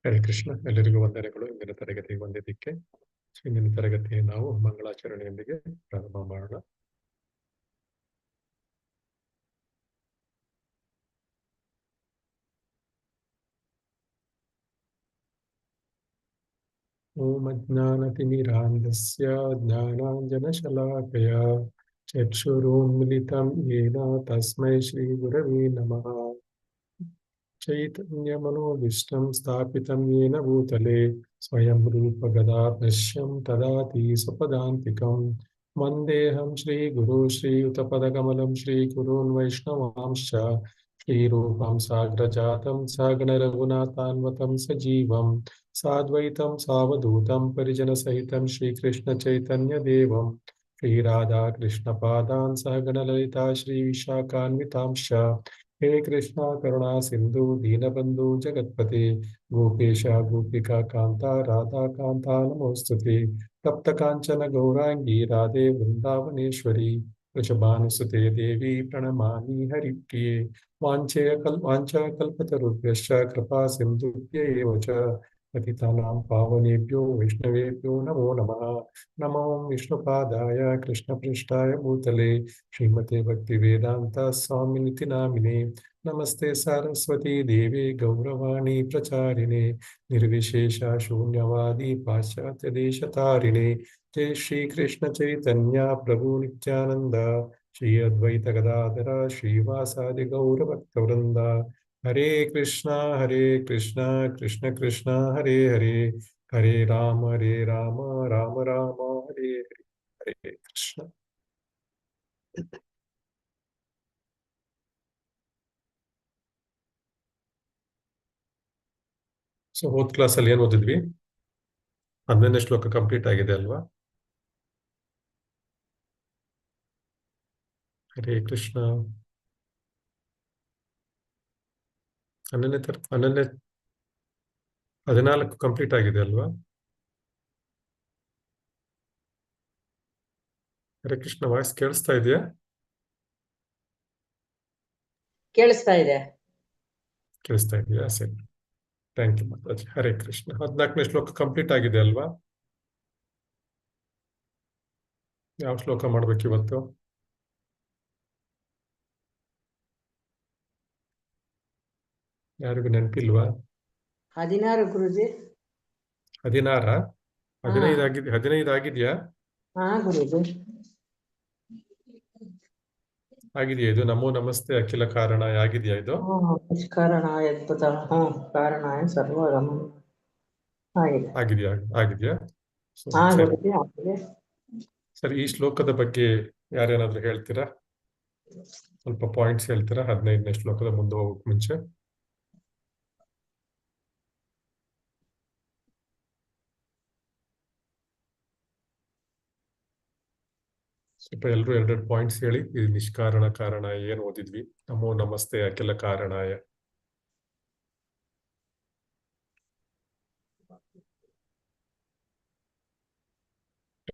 ಹರೇ ಕೃಷ್ಣ. ಎಲ್ಲರಿಗೂ ವಂದನೆಗಳು. ಇಂದಿನ ತರಗತಿಗೆ ಬಂದಿದ್ದಕ್ಕೆ. ಇಂದಿನ ತರಗತಿ ನಾವು ಮಂಗಳಾಚರಣೆಯೊಂದಿಗೆ ಪ್ರಾರಂಭ ಮಾಡೋಣ. ಓಂ ಅಜ್ಞಾನತಿಮಿರಾಂಧಸ್ಯ ಜ್ಞಾನಾಂಜನಶಲಾಕಯ ಚಕ್ಷುರುನ್ಮಿಲಿತಂ ಯೇನ ತಸ್ಮೈ ಶ್ರೀ ಗುರವೇ ನಮಃ. ಚೈತನ್ಯಮನೋಭೀಷ್ಟಂ ಸ್ಥಾಪಿತಂ ಯೇನ ಭೂತಲೆ ಸ್ವಯಂ ರೂಪ ಗದಾ ದೃಶ್ಯಂ ದದಾತಿ ಸ್ವಪದಾಂತಿಕಂ. ವಂದೇಹಂ ಶ್ರೀಗುರು ಶ್ರೀಯುತಪದಕಮಲಂ ಶ್ರೀಗುರುನ್ ವೈಷ್ಣವಾಂಶ್ಚ ಶ್ರೀರೂಪಂ ಸಾಗ್ರಜಾತಂ ಸಗಣ ರಘುನಾಥಾನ್ವತಂ ಸಜೀವಂ ಸಾದ್ವೈತಂ ಸಾವಧೂತಂ ಪರಿಜನಸಹಿತಂ ಶ್ರೀಕೃಷ್ಣ ಚೈತನ್ಯ ದೇವಂ ಶ್ರೀರಾಧಾ ಕೃಷ್ಣ ಪಾದಾನ್ ಸಹಗಣ ಲಲಿತಾ ಶ್ರೀ ವಿಶಾಖಾನ್ವಿತಾಂಶ್ಚ. हे कृष्णा करुणा सिंधु दीनबंधु जगतपते गोपेश गोपिका कांता राधा कांता नमोस्तुते. तप्त कांचन गौरांगी राधे वृंदावनेश्वरी वृषभानुसुते देवी प्रणमामि हरिप्रिये. वाञ्छाकल्पतरुभ्यश्च कृपा सिन्धुभ्य एव च पतितानां पावनेभ्यो वैष्णवेभ्यो नमो नमः. नमो विष्णुपादाय कृष्णपृष्ठाय भूतले श्रीमते भक्तिवेदांत स्वामिनिति नामिने. नमस्ते सरस्वती देवे गौरवाणी प्रचारिणे निर्विशेष शून्यवादी पाश्चात्य देशतारिणे. जय श्री कृष्ण चैतन्य प्रभु नित्यानंद श्री अद्वैत गदाधर श्रीवासादि गौर भक्तवृंद. हरे कृष्णा कृष्ण कृष्ण हरे हरे हरे राम राम राम हरे हरे. हरे कृष्ण. ಸೊ ಹೋದ್ ಕ್ಲಾಸ್ ಅಲ್ಲಿ ಏನ್ ಓದಿದ್ವಿ? 11ನೇ ಶ್ಲೋಕ ಕಂಪ್ಲೀಟ್ ಆಗಿದೆ ಅಲ್ವಾ? ಹರೇ ಕೃಷ್ಣ. 14 ಕಂಪ್ಲೀಟ್ ಆಗಿದೆ ಅಲ್ವಾ? ಹರೇ ಕೃಷ್ಣ, ವಾಯ್ಸ್ ಕೇಳಿಸ್ತಾ ಇದೆಯಾ? ಕೇಳಿಸ್ತಾ ಇದೆ. ಕೇಳಿಸ್ತಾ ಇದೆಯಾ? ಸರಿ, ಥ್ಯಾಂಕ್ ಯು ಮಾತಾಜಿ. ಹರೇ ಕೃಷ್ಣ. 14ನೇ ಶ್ಲೋಕ ಕಂಪ್ಲೀಟ್ ಆಗಿದೆ ಅಲ್ವಾ? ಯಾವ ಶ್ಲೋಕ ಮಾಡ್ಬೇಕು ಇವತ್ತು? ಯಾರಿಗೂ ನೆನಪಿಲ್ವಾ? 16 ಗುರುಜಿ. 16? 15 ಆಗಿದೆ. 15 ಆಗಿದೆಯಾ? ಹಾ ಗುರುಜಿ, ಆಗಿದೆಯಾ ಇದು? ನಮೋ ನಮಸ್ತೆ ಅಖಿಲ ಕಾರಣ ಆಗಿದೆಯಾ ಇದು? ಕಾರಣಾಯ ಅದ್ಭುತ ಕಾರಣಾಯ ಸರ್ವಗಮ ಆಗಿದೆಯಾ? ಆಗಿದೆಯಾ? ಹಾ ಸರಿ ಗುರುಜಿ, ಆಗಿದೆ. ಸರಿ, ಈ ಶ್ಲೋಕದ ಬಗ್ಗೆ ಯಾರೇನಾದ್ರೂ ಹೇಳ್ತೀರಾ? ಸ್ವಲ್ಪ ಪಾಯಿಂಟ್ಸ್ ಹೇಳ್ತೀರಾ 15ನೇ ಶ್ಲೋಕದ ಮುಂದೆ ಹೋಗಕ್ ಮುಂಚೆ? ಸ್ವಲ್ಪ ಎಲ್ರು 2 ಪಾಯಿಂಟ್ಸ್ ಹೇಳಿ. ಇದು ನಿಷ್ಕಾರಣ ಕಾರಣ ಏನ್ ಓದಿದ್ವಿ? ನಮೋ ನಮಸ್ತೆ ಅಖಿಲ ಕಾರಣಾಯ.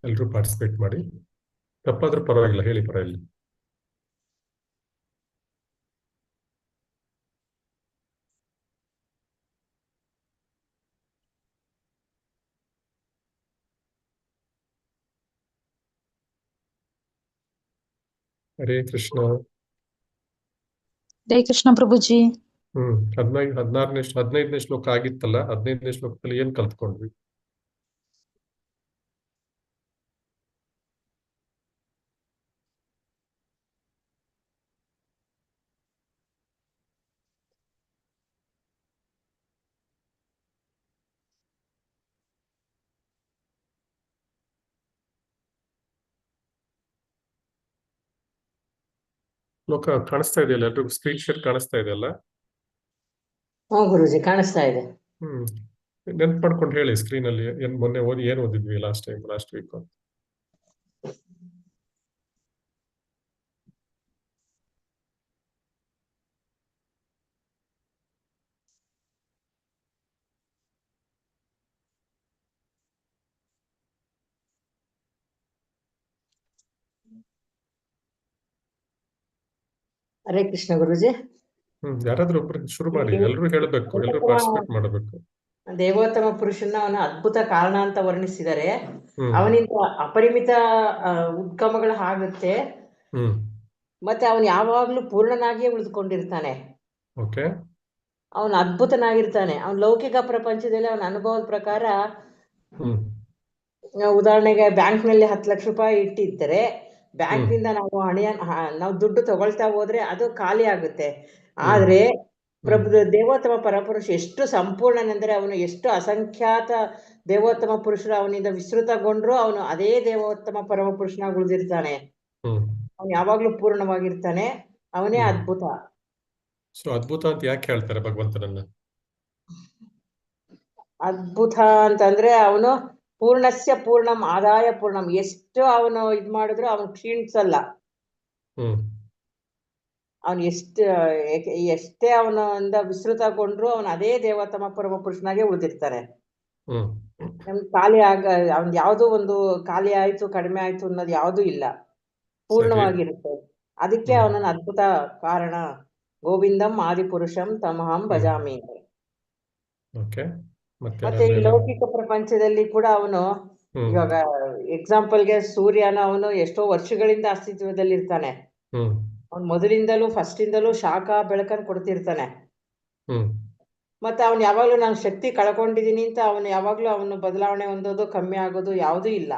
ಎಲ್ರು ಪಾರ್ಟಿಸಿಪೇಟ್ ಮಾಡಿ. ತಪ್ಪಾದ್ರೂ ಪರವಾಗಿಲ್ಲ, ಹೇಳಿ, ಪರವಾಗಿಲ್ಲ. ಹರೇ ಕೃಷ್ಣ. ಹರೇ ಕೃಷ್ಣ ಪ್ರಭುಜಿ. 15ನೇ ಶ್ಲೋಕ ಆಗಿತ್ತಲ್ಲ, 15ನೇ ಶ್ಲೋಕದಲ್ಲಿ ಏನ್ ಕಲ್ತ್ಕೊಂಡ್ವಿ? ಶ್ಲೋಕ ಕಾಣಿಸ್ತಾ ಇದೆಯಲ್ಲ ಎಲ್ರಿಗೂ? ಸ್ಕ್ರೀನ್ ಶೇರ್ ಕಾಣಿಸ್ತಾ ಇದೆಯಲ್ಲ? ಹ್ಞೂ ಗುರುಜಿ, ಕಾಣಿಸ್ತಾ ಇದೆ. ನೆನ್ಪು ಮಾಡ್ಕೊಂಡು ಹೇಳಿ ಸ್ಕ್ರೀನ್ ಅಲ್ಲಿ. ಮೊನ್ನೆ ಏನ್ ಓದಿದ್ವಿ ಲಾಸ್ಟ್ ವೀಕ್? ಹರೇ ಕೃಷ್ಣ ಗುರುಜಿ. ಯಾರಾದ್ರೂ ಒಬ್ರು ಶುರು ಮಾಡಿ. ಎಲ್ರು ಹೇಳ್ಬೇಕು, ಎಲ್ರು ಪಾರ್ಟಿಸಿಪೇಟ್ ಮಾಡಬೇಕು. ದೇವೋತ್ತಮ ಪುರುಷನ ಅವನ ಅದ್ಭುತ ಕಾರಣ ಅಂತ ವರ್ಣಿಸಿದರೆ ಹ್ಮ್ ಅವನಿಂದ ಅಪರಿಮಿತ ಉದ್ಗಮಗಳು ಆಗುತ್ತೆ. ಹ್ಮ್ ಮತ್ತೆ ಅವನು ಯಾವಾಗ್ಲೂ ಪೂರ್ಣನಾಗಿಯೇ ಉಳಿದುಕೊಂಡಿರ್ತಾನೆ. ಓಕೆ ಅವನು ಅದ್ಭುತನಾಗಿರ್ತಾನೆ. ಅವನ ಲೌಕಿಕ ಪ್ರಪಂಚದಲ್ಲಿ ಅವನ ಅನುಭವದ ಪ್ರಕಾರ ಹ್ಮ್ ಉದಾಹರಣೆಗೆ ಬ್ಯಾಂಕ್ನಲ್ಲಿ 10 ಲಕ್ಷ ರೂಪಾಯಿ ಇಟ್ಟಿದ್ದರೆ ಹ್ಮ್ ಬ್ಯಾಂಕ್ನಿಂದ ನಾವು ನಾವು ದುಡ್ಡು ತಗೊಳ್ತಾ ಹೋದ್ರೆ ಅದು ಖಾಲಿ ಆಗುತ್ತೆ. ಹ್ಮ್ ಆದ್ರೆ ಹ್ಮ್ ದೇವೋತ್ತಮ ಪರಪುರುಷ ಎಷ್ಟು ಸಂಪೂರ್ಣನೆಂದರೆ ಅವನು ಎಷ್ಟು ಅಸಂಖ್ಯಾತ ದೇವೋತ್ತಮ ಪುರುಷರು ಅವನಿಂದ ವಿಸ್ತೃತಗೊಂಡ್ರು ಅವನು ಅದೇ ದೇವೋತ್ತಮ ಪರಮ ಪುರುಷನಾಗಿ ಉಳಿದಿರ್ತಾನೆ. ಹ್ಮ್ ಅವನು ಯಾವಾಗ್ಲೂ ಪೂರ್ಣವಾಗಿರ್ತಾನೆ. ಅವನೇ ಹ್ಮ್ ಅದ್ಭುತ. ಸೊ ಅದ್ಭುತ ಅಂತ ಯಾಕೆ ಹೇಳ್ತಾರೆ ಭಗವಂತನನ್ನ? ಅದ್ಭುತ ಅಂತಂದ್ರೆ ಅವನು ಪೂರ್ಣಸ್ಯ ಪೂರ್ಣಂ ಆದಾಯ ಪೂರ್ಣಂ. ಎಷ್ಟು ಅವನು ಇದ್ ಮಾಡಿದ್ರು ಅವನು ಕ್ಷೀಣಿಸಲ್ಲ. ಹ್ಮ್ ಅವನು ಎಷ್ಟೇ ಅವನಿಂದ ವಿಸ್ತೃತಗೊಂಡ್ರು ಅವನು ಅದೇ ದೇವೋತ್ತಮ ಪರಮ ಪುರುಷನಾಗೆ ಉಳಿದಿರ್ತಾನೆ. ಹ್ಮ್ ನಮ್ ಖಾಲಿ ಅವನ್ ಯಾವ್ದೋ ಒಂದು ಖಾಲಿ ಆಯ್ತು ಕಡಿಮೆ ಆಯ್ತು ಅನ್ನೋದು ಯಾವ್ದೂ ಇಲ್ಲ, ಸರಿ ಪೂರ್ಣವಾಗಿರುತ್ತೆ. ಅದಕ್ಕೆ ಹ್ಮ್ ಅವನನ್ನ ಅದ್ಭುತ ಕಾರಣ ಗೋವಿಂದಂ ಆದಿಪುರುಷಂ ತಮಹಂ ಹ್ಮ್ ಭಜಾಮಿ. ಓಕೆ ಮತ್ತೆ ಮತ್ತೆ ಈ ಆಮೇಲೆ ಲೌಕಿಕ ಪ್ರಪಂಚದಲ್ಲಿ ಕೂಡ ಅವನು ಹ್ಮ್ ಇವಾಗ ಎಕ್ಸಾಂಪಲ್ಗೆ ಸೂರ್ಯನ ಅವನು ಎಷ್ಟೋ ವರ್ಷಗಳಿಂದ ಅಸ್ತಿತ್ವದಲ್ಲಿ ಇರ್ತಾನೆ. ಹ್ಮ್ ಅವನು ಮೊದಲಿಂದಲೂ ಫಸ್ಟಿಂದಲೂ ಶಾಖ ಬೆಳಕನ್ನು ಕೊಡ್ತಿರ್ತಾನೆ. ಹ್ಮ್ ಮತ್ತೆ ಅವನು ಯಾವಾಗ್ಲೂ ನಾನು ಶಕ್ತಿ ಕಳ್ಕೊಂಡಿದೀನಿ ಅಂತ ಅವನು ಯಾವಾಗ್ಲೂ ಅವನು ಬದಲಾವಣೆ ಹೊಂದೋದು ಕಮ್ಮಿ ಆಗೋದು ಯಾವುದೂ ಇಲ್ಲ.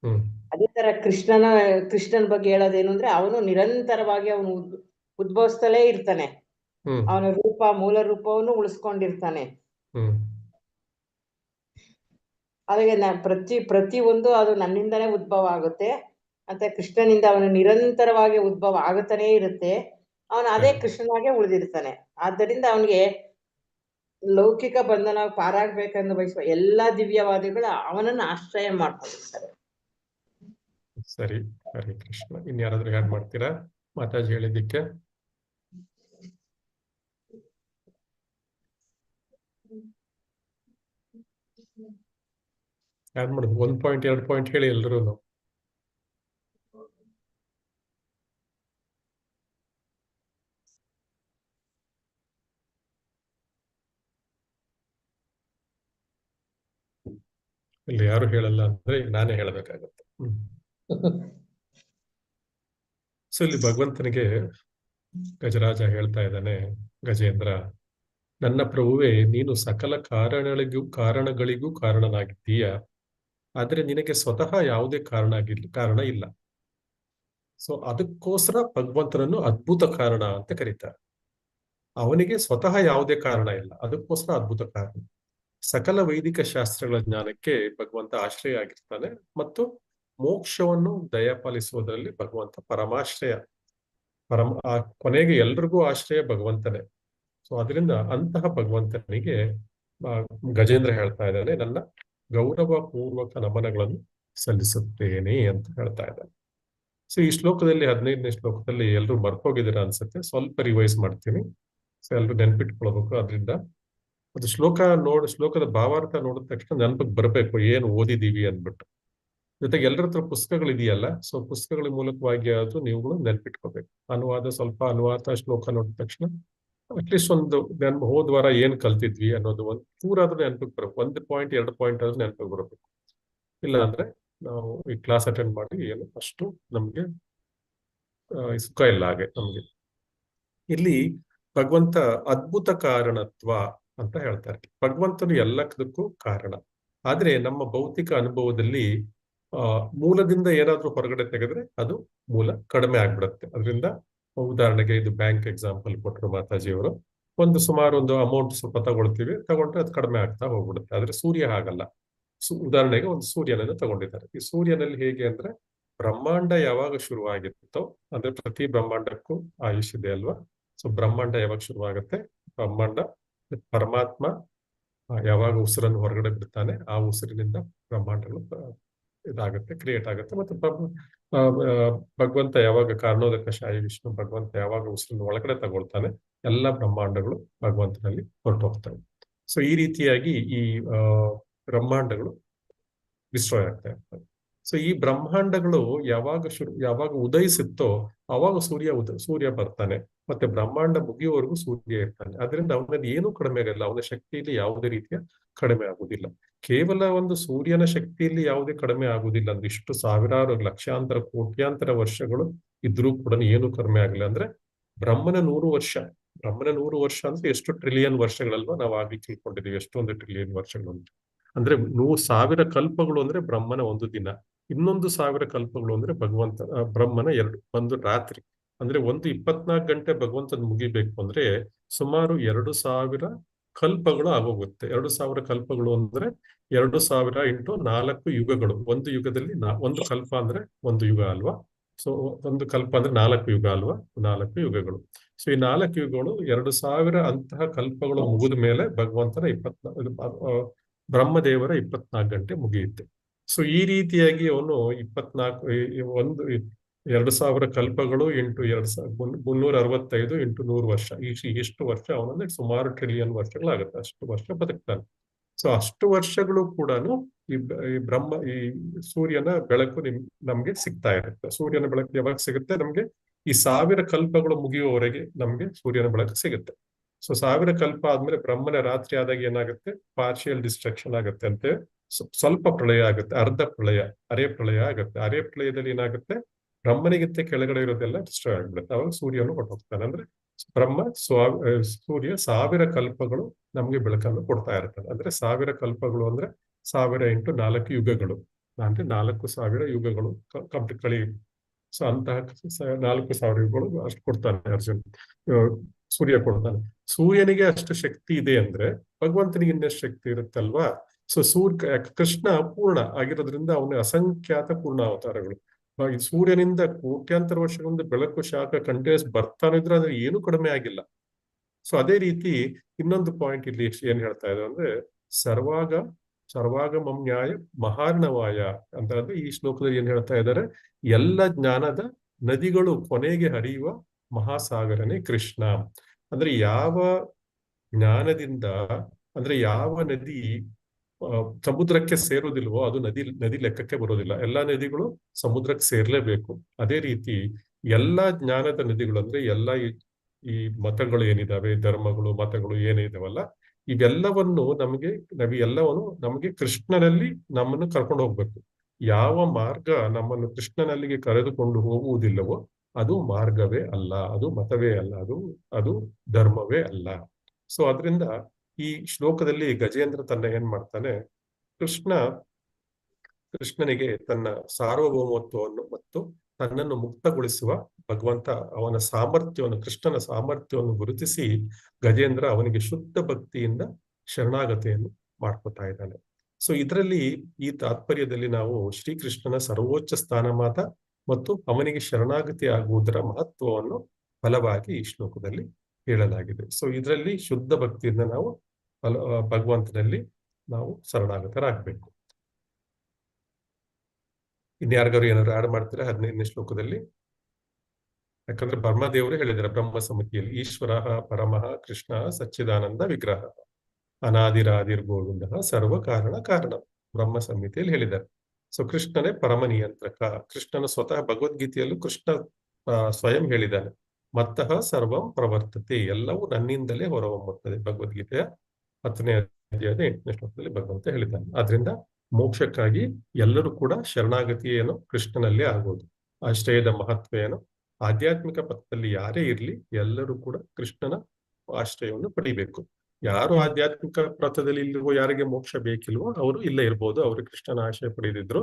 ಹ್ಮ್ ಅದೇ ತರ ಕೃಷ್ಣನ ಬಗ್ಗೆ ಹೇಳೋದೇನು ಅಂದ್ರೆ ಅವನು ನಿರಂತರವಾಗಿ ಅವನು ಉದ್ಭವಿಸ್ತಲೇ ಇರ್ತಾನೆ. ಹ್ಮ್ ಅವನ ಮೂಲ ರೂಪವನ್ನು ಉಳಿಸ್ಕೊಂಡಿರ್ತಾನೆ. ಹ್ಮ್ ಹಾಗಾಗಿ ಪ್ರತಿ ಒಂದು ಅದು ನನ್ನಿಂದನೇ ಉದ್ಭವ ಆಗುತ್ತೆ ಮತ್ತೆ ಕೃಷ್ಣನಿಂದ ಅವನು ನಿರಂತರವಾಗಿ ಉದ್ಭವ ಆಗುತ್ತಾನೇ ಇರುತ್ತೆ. ಅವನು ಅದೇ ಸರಿ ಕೃಷ್ಣನಾಗೆ ಉಳಿದಿರ್ತಾನೆ. ಆದ್ದರಿಂದ ಅವನಿಗೆ ಲೌಕಿಕ ಬಂಧನ ಪಾರಾಗಬೇಕೆಂದು ಬಯಸುವ ಎಲ್ಲಾ ದಿವ್ಯವಾದಿಗಳು ಅವನನ್ನು ಆಶ್ರಯ ಮಾಡ್ಕೊಂಡಿರ್ತಾರೆ. ಸರಿ ಹರಿ ಕೃಷ್ಣ. ಇನ್ಯಾರಾದ್ರೂ ಆ್ಯಡ್ ಮಾಡ್ತೀರಾ ಮಾತಾಜಿ ಹೇಳಿದ್ದಕ್ಕೆ? ಆ್ಯಡ್ ಮಾಡುದು 1 ಪಾಯಿಂಟ್ 2 ಪಾಯಿಂಟ್ ಹೇಳಿ ಎಲ್ರು. ಇಲ್ಲಿ ಯಾರು ಹೇಳಲ್ಲ ಅಂದ್ರೆ ಈಗ ನಾನೇ ಹೇಳಬೇಕಾಗತ್ತೆ. ಸೊ ಇಲ್ಲಿ ಭಗವಂತನಿಗೆ ಗಜರಾಜ ಹೇಳ್ತಾ ಇದ್ದಾನೆ, ಗಜೇಂದ್ರ, ನನ್ನ ಪ್ರಭುವೇ, ನೀನು ಸಕಲ ಕಾರಣಗಳಿಗೂ ಕಾರಣನಾಗಿದ್ದೀಯ. ಆದ್ರೆ ನಿನಗೆ ಸ್ವತಃ ಯಾವುದೇ ಕಾರಣ ಇಲ್ಲ. ಸೊ ಅದಕ್ಕೋಸ್ಕರ ಭಗವಂತನನ್ನು ಅದ್ಭುತ ಕಾರಣ ಅಂತ ಕರೀತಾರೆ. ಅವನಿಗೆ ಸ್ವತಃ ಯಾವುದೇ ಕಾರಣ ಇಲ್ಲ, ಅದಕ್ಕೋಸ್ಕರ ಅದ್ಭುತ ಕಾರಣ. ಸಕಲ ವೈದಿಕ ಶಾಸ್ತ್ರಗಳ ಜ್ಞಾನಕ್ಕೆ ಭಗವಂತ ಆಶ್ರಯ ಆಗಿರ್ತಾನೆ ಮತ್ತು ಮೋಕ್ಷವನ್ನು ದಯಪಾಲಿಸುವುದರಲ್ಲಿ ಭಗವಂತ ಪರಮಾಶ್ರಯ. ಕೊನೆಗೆ ಎಲ್ರಿಗೂ ಆಶ್ರಯ ಭಗವಂತನೇ. ಸೊ ಅದರಿಂದ ಅಂತಹ ಭಗವಂತನಿಗೆ ಗಜೇಂದ್ರ ಹೇಳ್ತಾ ಇದ್ದಾನೆ, ನನ್ನ ಗೌರವ ಪೂರ್ವಕ ನಮನಗಳನ್ನು ಸಲ್ಲಿಸುತ್ತೇನೆ ಅಂತ ಹೇಳ್ತಾ ಇದ್ದಾನೆ. ಸೊ ಈ ಶ್ಲೋಕದಲ್ಲಿ 15ನೇ ಶ್ಲೋಕದಲ್ಲಿ ಎಲ್ಲರೂ ಮರ್ತೋಗಿದ್ದೀರಾ ಅನ್ಸುತ್ತೆ, ಸ್ವಲ್ಪ ರಿವೈಸ್ ಮಾಡ್ತೀನಿ. ಸೊ ಎಲ್ಲರೂ ನೆನ್ಪಿಟ್ಕೊಳ್ಬೇಕು. ಅದರಿಂದ ಅದು ಶ್ಲೋಕದ ಭಾವಾರ್ಥ ನೋಡಿದ ತಕ್ಷಣ ನೆನಪಿಗೆ ಬರಬೇಕು ಏನು ಓದಿದೀವಿ ಅಂದ್ಬಿಟ್ಟು. ಜೊತೆಗೆ ಎಲ್ಲರ ಹತ್ರ ಪುಸ್ತಕಗಳಿದೆಯಲ್ಲ, ಸೊ ಪುಸ್ತಕಗಳ ಮೂಲಕವಾಗಿ ಆದ್ರೂ ನೀವುಗಳು ನೆನ್ಪಿಟ್ಕೋಬೇಕು. ಅನುವಾದ ಶ್ಲೋಕ ನೋಡಿದ ತಕ್ಷಣ ಅಟ್ಲೀಸ್ಟ್ ಒಂದು ಹೋದ ವಾರ ಏನ್ ಕಲ್ತಿದ್ವಿ ಅನ್ನೋದು ಒಂದು ಚೂರಾದ್ರೂ ನೆನಪಿಗೆ ಬರಬೇಕು. 1 ಪಾಯಿಂಟ್ 2 ಪಾಯಿಂಟ್ ಆದ್ರೂ ನೆನಪಿಗೆ ಬರಬೇಕು. ಇಲ್ಲ ಅಂದ್ರೆ ನಾವು ಈ ಕ್ಲಾಸ್ ಅಟೆಂಡ್ ಮಾಡಿ ಏನು ಅಷ್ಟು ನಮ್ಗೆ ಸುಖ ಇಲ್ಲ. ಹಾಗೆ ನಮ್ಗೆ ಇಲ್ಲಿ ಭಗವಂತ ಅದ್ಭುತ ಕಾರಣತ್ವ ಅಂತ ಹೇಳ್ತಾರೆ. ಭಗವಂತನು ಎಲ್ಲದಕ್ಕೂ ಕಾರಣ. ಆದ್ರೆ ನಮ್ಮ ಭೌತಿಕ ಅನುಭವದಲ್ಲಿ ಮೂಲದಿಂದ ಏನಾದ್ರೂ ಹೊರಗಡೆ ತೆಗೆದ್ರೆ ಅದು ಮೂಲ ಕಡಿಮೆ ಆಗ್ಬಿಡುತ್ತೆ. ಅದರಿಂದ ಉದಾಹರಣೆಗೆ ಇದು ಬ್ಯಾಂಕ್ ಎಕ್ಸಾಂಪಲ್ ಕೊಟ್ಟರು ಮಾತಾಜಿಯವರು. ಸುಮಾರು ಒಂದು ಅಮೌಂಟ್ ಸ್ವಲ್ಪ ತಗೊಂಡ್ರೆ ಅದು ಕಡಿಮೆ ಆಗ್ತಾ ಹೋಗ್ಬಿಡುತ್ತೆ. ಆದ್ರೆ ಸೂರ್ಯ ಹಾಗಲ್ಲ. ಉದಾಹರಣೆಗೆ ಒಂದು ಸೂರ್ಯನನ್ನು ತಗೊಂಡಿದ್ದಾರೆ. ಈ ಸೂರ್ಯನಲ್ಲಿ ಹೇಗೆ ಅಂದ್ರೆ ಬ್ರಹ್ಮಾಂಡ ಯಾವಾಗ ಶುರುವಾಗಿರುತ್ತೋ, ಅಂದ್ರೆ ಪ್ರತಿ ಬ್ರಹ್ಮಾಂಡಕ್ಕೂ ಆಯುಷ್ ಇದೆ ಅಲ್ವಾ. ಸೊ ಬ್ರಹ್ಮಾಂಡ ಯಾವಾಗ ಶುರುವಾಗುತ್ತೆ, ಬ್ರಹ್ಮಾಂಡ ಪರಮಾತ್ಮ ಯಾವಾಗ ಉಸಿರನ್ನು ಹೊರಗಡೆ ಬಿಡ್ತಾನೆ, ಆ ಉಸಿರಿನಿಂದ ಬ್ರಹ್ಮಾಂಡಗಳು ಇದಾಗುತ್ತೆ, ಕ್ರಿಯೇಟ್ ಆಗುತ್ತೆ. ಮತ್ತೆ ಭಗವಂತ ಯಾವಾಗ ಕಾರಣೋದಕಶಾಹಿ ವಿಷ್ಣು ಭಗವಂತ ಯಾವಾಗ ಉಸಿರನ್ನು ಒಳಗಡೆ ತಗೊಳ್ತಾನೆ, ಎಲ್ಲ ಬ್ರಹ್ಮಾಂಡಗಳು ಭಗವಂತನಲ್ಲಿ ಹೊರಟೋಗ್ತವೆ. ಸೊ ಈ ರೀತಿಯಾಗಿ ಈ ಬ್ರಹ್ಮಾಂಡಗಳು ಡಿಸ್ಟ್ರಾಯ್ ಆಗ್ತಾ ಇರ್ತವೆ. ಸೊ ಈ ಬ್ರಹ್ಮಾಂಡಗಳು ಯಾವಾಗ ಉದಯಿಸುತ್ತೋ ಅವಾಗ ಸೂರ್ಯ ಬರ್ತಾನೆ, ಮತ್ತೆ ಬ್ರಹ್ಮಾಂಡ ಮುಗಿಯುವವರೆಗೂ ಸೂರ್ಯ ಇರ್ತಾನೆ. ಅದರಿಂದ ಅವನಲ್ಲಿ ಏನೂ ಕಡಿಮೆ ಆಗಲ್ಲ, ಅವನ ಶಕ್ತಿಯಲ್ಲಿ ಯಾವುದೇ ರೀತಿಯ ಕಡಿಮೆ ಆಗುದಿಲ್ಲ. ಕೇವಲ ಒಂದು ಸೂರ್ಯನ ಶಕ್ತಿಯಲ್ಲಿ ಯಾವುದೇ ಕಡಿಮೆ ಆಗುದಿಲ್ಲ ಅಂದ್ರೆ ಇಷ್ಟು ಸಾವಿರಾರು ಲಕ್ಷಾಂತರ ಕೋಟ್ಯಾಂತರ ವರ್ಷಗಳು ಇದ್ರೂ ಕೂಡ ಏನು ಕಡಿಮೆ ಆಗಲ್ಲ. ಅಂದ್ರೆ ಬ್ರಹ್ಮನ 100 ವರ್ಷ, ಬ್ರಹ್ಮನ 100 ವರ್ಷ ಅಂದ್ರೆ ಎಷ್ಟು ಟ್ರಿಲಿಯನ್ ವರ್ಷಗಳಲ್ವಾ ನಾವು ಆಗ್ಲಿ ತಿಳ್ಕೊಂಡಿದೀವಿ, ಎಷ್ಟೊಂದು ಟ್ರಿಲಿಯನ್ ವರ್ಷಗಳು ಅಂತ. ಅಂದ್ರೆ 1,000 ಕಲ್ಪಗಳು ಅಂದ್ರೆ ಬ್ರಹ್ಮನ ಒಂದು ದಿನ, ಇನ್ನೊಂದು 1,000 ಕಲ್ಪಗಳು ಅಂದ್ರೆ ಬ್ರಹ್ಮನ ಒಂದು ರಾತ್ರಿ. ಅಂದ್ರೆ 24 ಗಂಟೆ ಭಗವಂತನ ಮುಗಿಬೇಕು ಅಂದ್ರೆ ಸುಮಾರು 2,000 ಕಲ್ಪಗಳು ಆಗೋಗುತ್ತೆ. 2,000 ಕಲ್ಪಗಳು ಅಂದ್ರೆ 2,000 ಇಂಟು 4 ಯುಗಗಳು. ಒಂದು ಯುಗದಲ್ಲಿ ಒಂದು ಕಲ್ಪ ಅಂದ್ರೆ ಒಂದು ಯುಗ ಅಲ್ವಾ. ಸೊ ಒಂದು ಕಲ್ಪ ಅಂದ್ರೆ 4 ಯುಗ ಅಲ್ವಾ, 4 ಯುಗಗಳು. ಸೊ ಈ 4 ಯುಗಗಳು 2,000 ಅಂತಹ ಕಲ್ಪಗಳು ಮುಗಿದ ಮೇಲೆ ಭಗವಂತನ ಬ್ರಹ್ಮದೇವರ 24 ಗಂಟೆ ಮುಗಿಯುತ್ತೆ. ಸೊ ಈ ರೀತಿಯಾಗಿ ಅವನು 2,000 ಕಲ್ಪಗಳು ಇಂಟು 365 ಇಂಟು 100 ವರ್ಷ, ಎಷ್ಟು ವರ್ಷ ಅವನಂದ್ರೆ ಸುಮಾರು ಟ್ರಿಲಿಯನ್ ವರ್ಷಗಳಾಗುತ್ತೆ, ಅಷ್ಟು ವರ್ಷ ಬದುಕ್ತಾನೆ. ಸೊ ಅಷ್ಟು ವರ್ಷಗಳು ಕೂಡ ಈ ಸೂರ್ಯನ ಬೆಳಕು ನಮ್ಗೆ ಸಿಗ್ತಾ ಇರುತ್ತೆ. ಸೂರ್ಯನ ಬೆಳಕು ಯಾವಾಗ ಸಿಗುತ್ತೆ ನಮ್ಗೆ? ಈ 1,000 ಕಲ್ಪಗಳು ಮುಗಿಯುವವರೆಗೆ ನಮ್ಗೆ ಸೂರ್ಯನ ಬೆಳಕು ಸಿಗುತ್ತೆ. ಸೊ 1,000 ಕಲ್ಪ ಆದ್ಮೇಲೆ ಬ್ರಹ್ಮನ ರಾತ್ರಿ ಆದಾಗ ಏನಾಗುತ್ತೆ? ಪಾರ್ಷಿಯಲ್ ಡಿಸ್ಟ್ರಕ್ಷನ್ ಆಗುತ್ತೆ ಅಂತೆ, ಸ್ವಲ್ಪ ಪ್ರಳಯ ಆಗುತ್ತೆ, ಅರ್ಧ ಪ್ರಳಯ, ಅರೆ ಪ್ರಳಯ ಆಗುತ್ತೆ. ಅರೆ ಪ್ರಳಯದಲ್ಲಿ ಏನಾಗುತ್ತೆ? ಬ್ರಹ್ಮನಿಗಿಂತ ಕೆಳಗಡೆ ಇರೋದೆಲ್ಲ ಡಿಸ್ಟ್ರಾಯ್ ಆಗ್ಬಿಡುತ್ತೆ. ಅವಾಗ ಸೂರ್ಯನು ಹೊರಟೋಗ್ತಾನೆ. ಅಂದ್ರೆ ಸೂರ್ಯ 1,000 ಕಲ್ಪಗಳು ನಮ್ಗೆ ಬೆಳಕನ್ನು ಕೊಡ್ತಾ ಇರ್ತಾನೆ. ಅಂದ್ರೆ 1,000 ಕಲ್ಪಗಳು ಅಂದ್ರೆ 1,000 ಇಂಟು 4 ಯುಗಗಳು, ಅಂದ್ರೆ 4,000 ಯುಗಗಳು ಕಂಪ್ಲೀಟ್ ಕಳಿ. ಸೊ ಅಂತಹ 4,000 ಯುಗಗಳು ಅಷ್ಟು ಕೊಡ್ತಾನೆ ಅರ್ಜುನ್, ಸೂರ್ಯ ಕೊಡ್ತಾನೆ. ಸೂರ್ಯನಿಗೆ ಅಷ್ಟು ಶಕ್ತಿ ಇದೆ ಅಂದ್ರೆ ಭಗವಂತನಿಗೆ ಇನ್ನಷ್ಟು ಶಕ್ತಿ ಇರುತ್ತಲ್ವಾ. ಸೊ ಕೃಷ್ಣ ಪೂರ್ಣ ಆಗಿರೋದ್ರಿಂದ ಅವನ ಅಸಂಖ್ಯಾತ ಪೂರ್ಣ ಅವತಾರಗಳು. ಈ ಸೂರ್ಯನಿಂದ ಕೋಟ್ಯಾಂತರ ವರ್ಷಗಳಿಂದ ಬೆಳಕು ಶಾಖ ಕಂಟಿನ್ಯೂಸ್ ಬರ್ತಾನೆ ಇದ್ರೆ ಅದ್ರ ಏನು ಕಡಿಮೆ ಆಗಿಲ್ಲ. ಸೊ ಅದೇ ರೀತಿ ಇನ್ನೊಂದು ಪಾಯಿಂಟ್ ಇಲ್ಲಿ ಏನ್ ಹೇಳ್ತಾ ಇದೆ ಅಂದ್ರೆ ಸರ್ವಾಗಮಮ್ಯಾಯ ಮಹಾರ್ಣವಾಯ ಅಂತ ಅಂದ್ರೆ ಈ ಶ್ಲೋಕದಲ್ಲಿ ಏನ್ ಹೇಳ್ತಾ ಇದ್ದಾರೆ? ಎಲ್ಲ ಜ್ಞಾನದ ನದಿಗಳು ಕೊನೆಗೆ ಹರಿಯುವ ಮಹಾಸಾಗರನೇ ಕೃಷ್ಣ. ಅಂದ್ರೆ ಯಾವ ಜ್ಞಾನದಿಂದ, ಅಂದ್ರೆ ಯಾವ ನದಿ ಸಮುದ್ರಕ್ಕೆ ಸೇರೋದಿಲ್ವೋ ಅದು ನದಿ ಲೆಕ್ಕಕ್ಕೆ ಬರೋದಿಲ್ಲ. ಎಲ್ಲಾ ನದಿಗಳು ಸಮುದ್ರಕ್ಕೆ ಸೇರ್ಲೇಬೇಕು. ಅದೇ ರೀತಿ ಎಲ್ಲಾ ಜ್ಞಾನದ ನದಿಗಳು ಅಂದ್ರೆ ಎಲ್ಲ ಈ ಮತಗಳು ಏನಿದಾವೆ, ಧರ್ಮಗಳು ಮತಗಳು ಏನಿದಾವಲ್ಲ, ಇವೆಲ್ಲವನ್ನು ನಮಗೆ ಕೃಷ್ಣನಲ್ಲಿ ನಮ್ಮನ್ನು ಕರ್ಕೊಂಡು ಹೋಗ್ಬೇಕು. ಯಾವ ಮಾರ್ಗ ನಮ್ಮನ್ನು ಕೃಷ್ಣನಲ್ಲಿಗೆ ಕರೆದುಕೊಂಡು ಹೋಗುವುದಿಲ್ಲವೋ ಅದು ಮಾರ್ಗವೇ ಅಲ್ಲ, ಅದು ಮತವೇ ಅಲ್ಲ, ಅದು ಧರ್ಮವೇ ಅಲ್ಲ. ಸೊ ಅದರಿಂದ ಈ ಶ್ಲೋಕದಲ್ಲಿ ಗಜೇಂದ್ರ ಏನ್ ಮಾಡ್ತಾನೆ? ಕೃಷ್ಣನಿಗೆ ತನ್ನ ಸಾರ್ವಭೌಮತ್ವವನ್ನು ಮತ್ತು ತನ್ನನ್ನು ಮುಕ್ತಗೊಳಿಸುವ ಭಗವಂತ ಅವನ ಸಾಮರ್ಥ್ಯವನ್ನು, ಕೃಷ್ಣನ ಸಾಮರ್ಥ್ಯವನ್ನು ಗುರುತಿಸಿ ಗಜೇಂದ್ರ ಅವನಿಗೆ ಶುದ್ಧ ಭಕ್ತಿಯಿಂದ ಶರಣಾಗತೆಯನ್ನು ಮಾಡ್ಕೊತಾ ಇದ್ದಾನೆ. ಸೊ ಇದರಲ್ಲಿ ಈ ತಾತ್ಪರ್ಯದಲ್ಲಿ ನಾವು ಶ್ರೀಕೃಷ್ಣನ ಸರ್ವೋಚ್ಚ ಸ್ಥಾನಮಾನ ಮತ್ತು ಅವನಿಗೆ ಶರಣಾಗತಿ ಆಗುವುದರ ಮಹತ್ವವನ್ನು ಬಲವಾಗಿ ಈ ಶ್ಲೋಕದಲ್ಲಿ ಹೇಳಲಾಗಿದೆ. ಸೊ ಇದರಲ್ಲಿ ಶುದ್ಧ ಭಕ್ತಿಯಿಂದ ನಾವು ಭಗವಂತನಲ್ಲಿ ನಾವು ಶರಣಾಗತರಾಗಬೇಕು. ಇನ್ಯಾರಿಗಾರು ಏನಾದ್ರು ಆಡ್ ಮಾಡ್ತೀರಾ 15ನೇ ಶ್ಲೋಕದಲ್ಲಿ? ಯಾಕಂದ್ರೆ ಬ್ರಹ್ಮದೇವರು ಹೇಳಿದ್ದಾರೆ ಬ್ರಹ್ಮ ಸಮಿತಿಯಲ್ಲಿ, ಈಶ್ವರ ಪರಮಃ ಕೃಷ್ಣ ಸಚ್ಚಿದಾನಂದ ವಿಗ್ರಹ ಅನಾದಿರಾದಿರ್ ಗೋವಿಂದ ಸರ್ವ ಕಾರಣ ಬ್ರಹ್ಮ ಸಮಿತಿಯಲ್ಲಿ ಹೇಳಿದ್ದಾರೆ. ಸೊ ಕೃಷ್ಣನೇ ಪರಮ ನಿಯಂತ್ರಕ. ಕೃಷ್ಣನ ಸ್ವತಃ ಭಗವದ್ಗೀತೆಯಲ್ಲೂ ಕೃಷ್ಣ ಸ್ವಯಂ ಹೇಳಿದ್ದಾನೆ, ಮತ್ತಃ ಸರ್ವಂ ಪ್ರವರ್ತತೆ, ಎಲ್ಲವೂ ನನ್ನಿಂದಲೇ ಹೊರಹೊಮ್ಮುತ್ತದೆ. ಭಗವದ್ಗೀತೆಯ 10ನೇ ಅಧ್ಯಾಯದ 8ನೇ ಶ್ಲೋಕದಲ್ಲಿ ಭಗವಂತ ಹೇಳಿದ್ದಾನೆ. ಆದ್ರಿಂದ ಮೋಕ್ಷಕ್ಕಾಗಿ ಎಲ್ಲರೂ ಕೂಡ ಶರಣಾಗತಿ ಏನು ಕೃಷ್ಣನಲ್ಲೇ ಆಗೋದು. ಆಶ್ರಯದ ಮಹತ್ವ ಏನು? ಆಧ್ಯಾತ್ಮಿಕ ಪಥದಲ್ಲಿ ಯಾರೇ ಇರ್ಲಿ ಎಲ್ಲರೂ ಕೂಡ ಕೃಷ್ಣನ ಆಶ್ರಯವನ್ನು ಪಡಿಬೇಕು. ಯಾರು ಆಧ್ಯಾತ್ಮಿಕ ಪಥದಲ್ಲಿ ಇಲ್ವೋ, ಯಾರಿಗೆ ಮೋಕ್ಷ ಬೇಕಿಲ್ವೋ ಅವರು ಇಲ್ಲೇ ಇರ್ಬೋದು. ಅವರು ಕೃಷ್ಣನ ಆಶ್ರಯ ಪಡೆದಿದ್ರು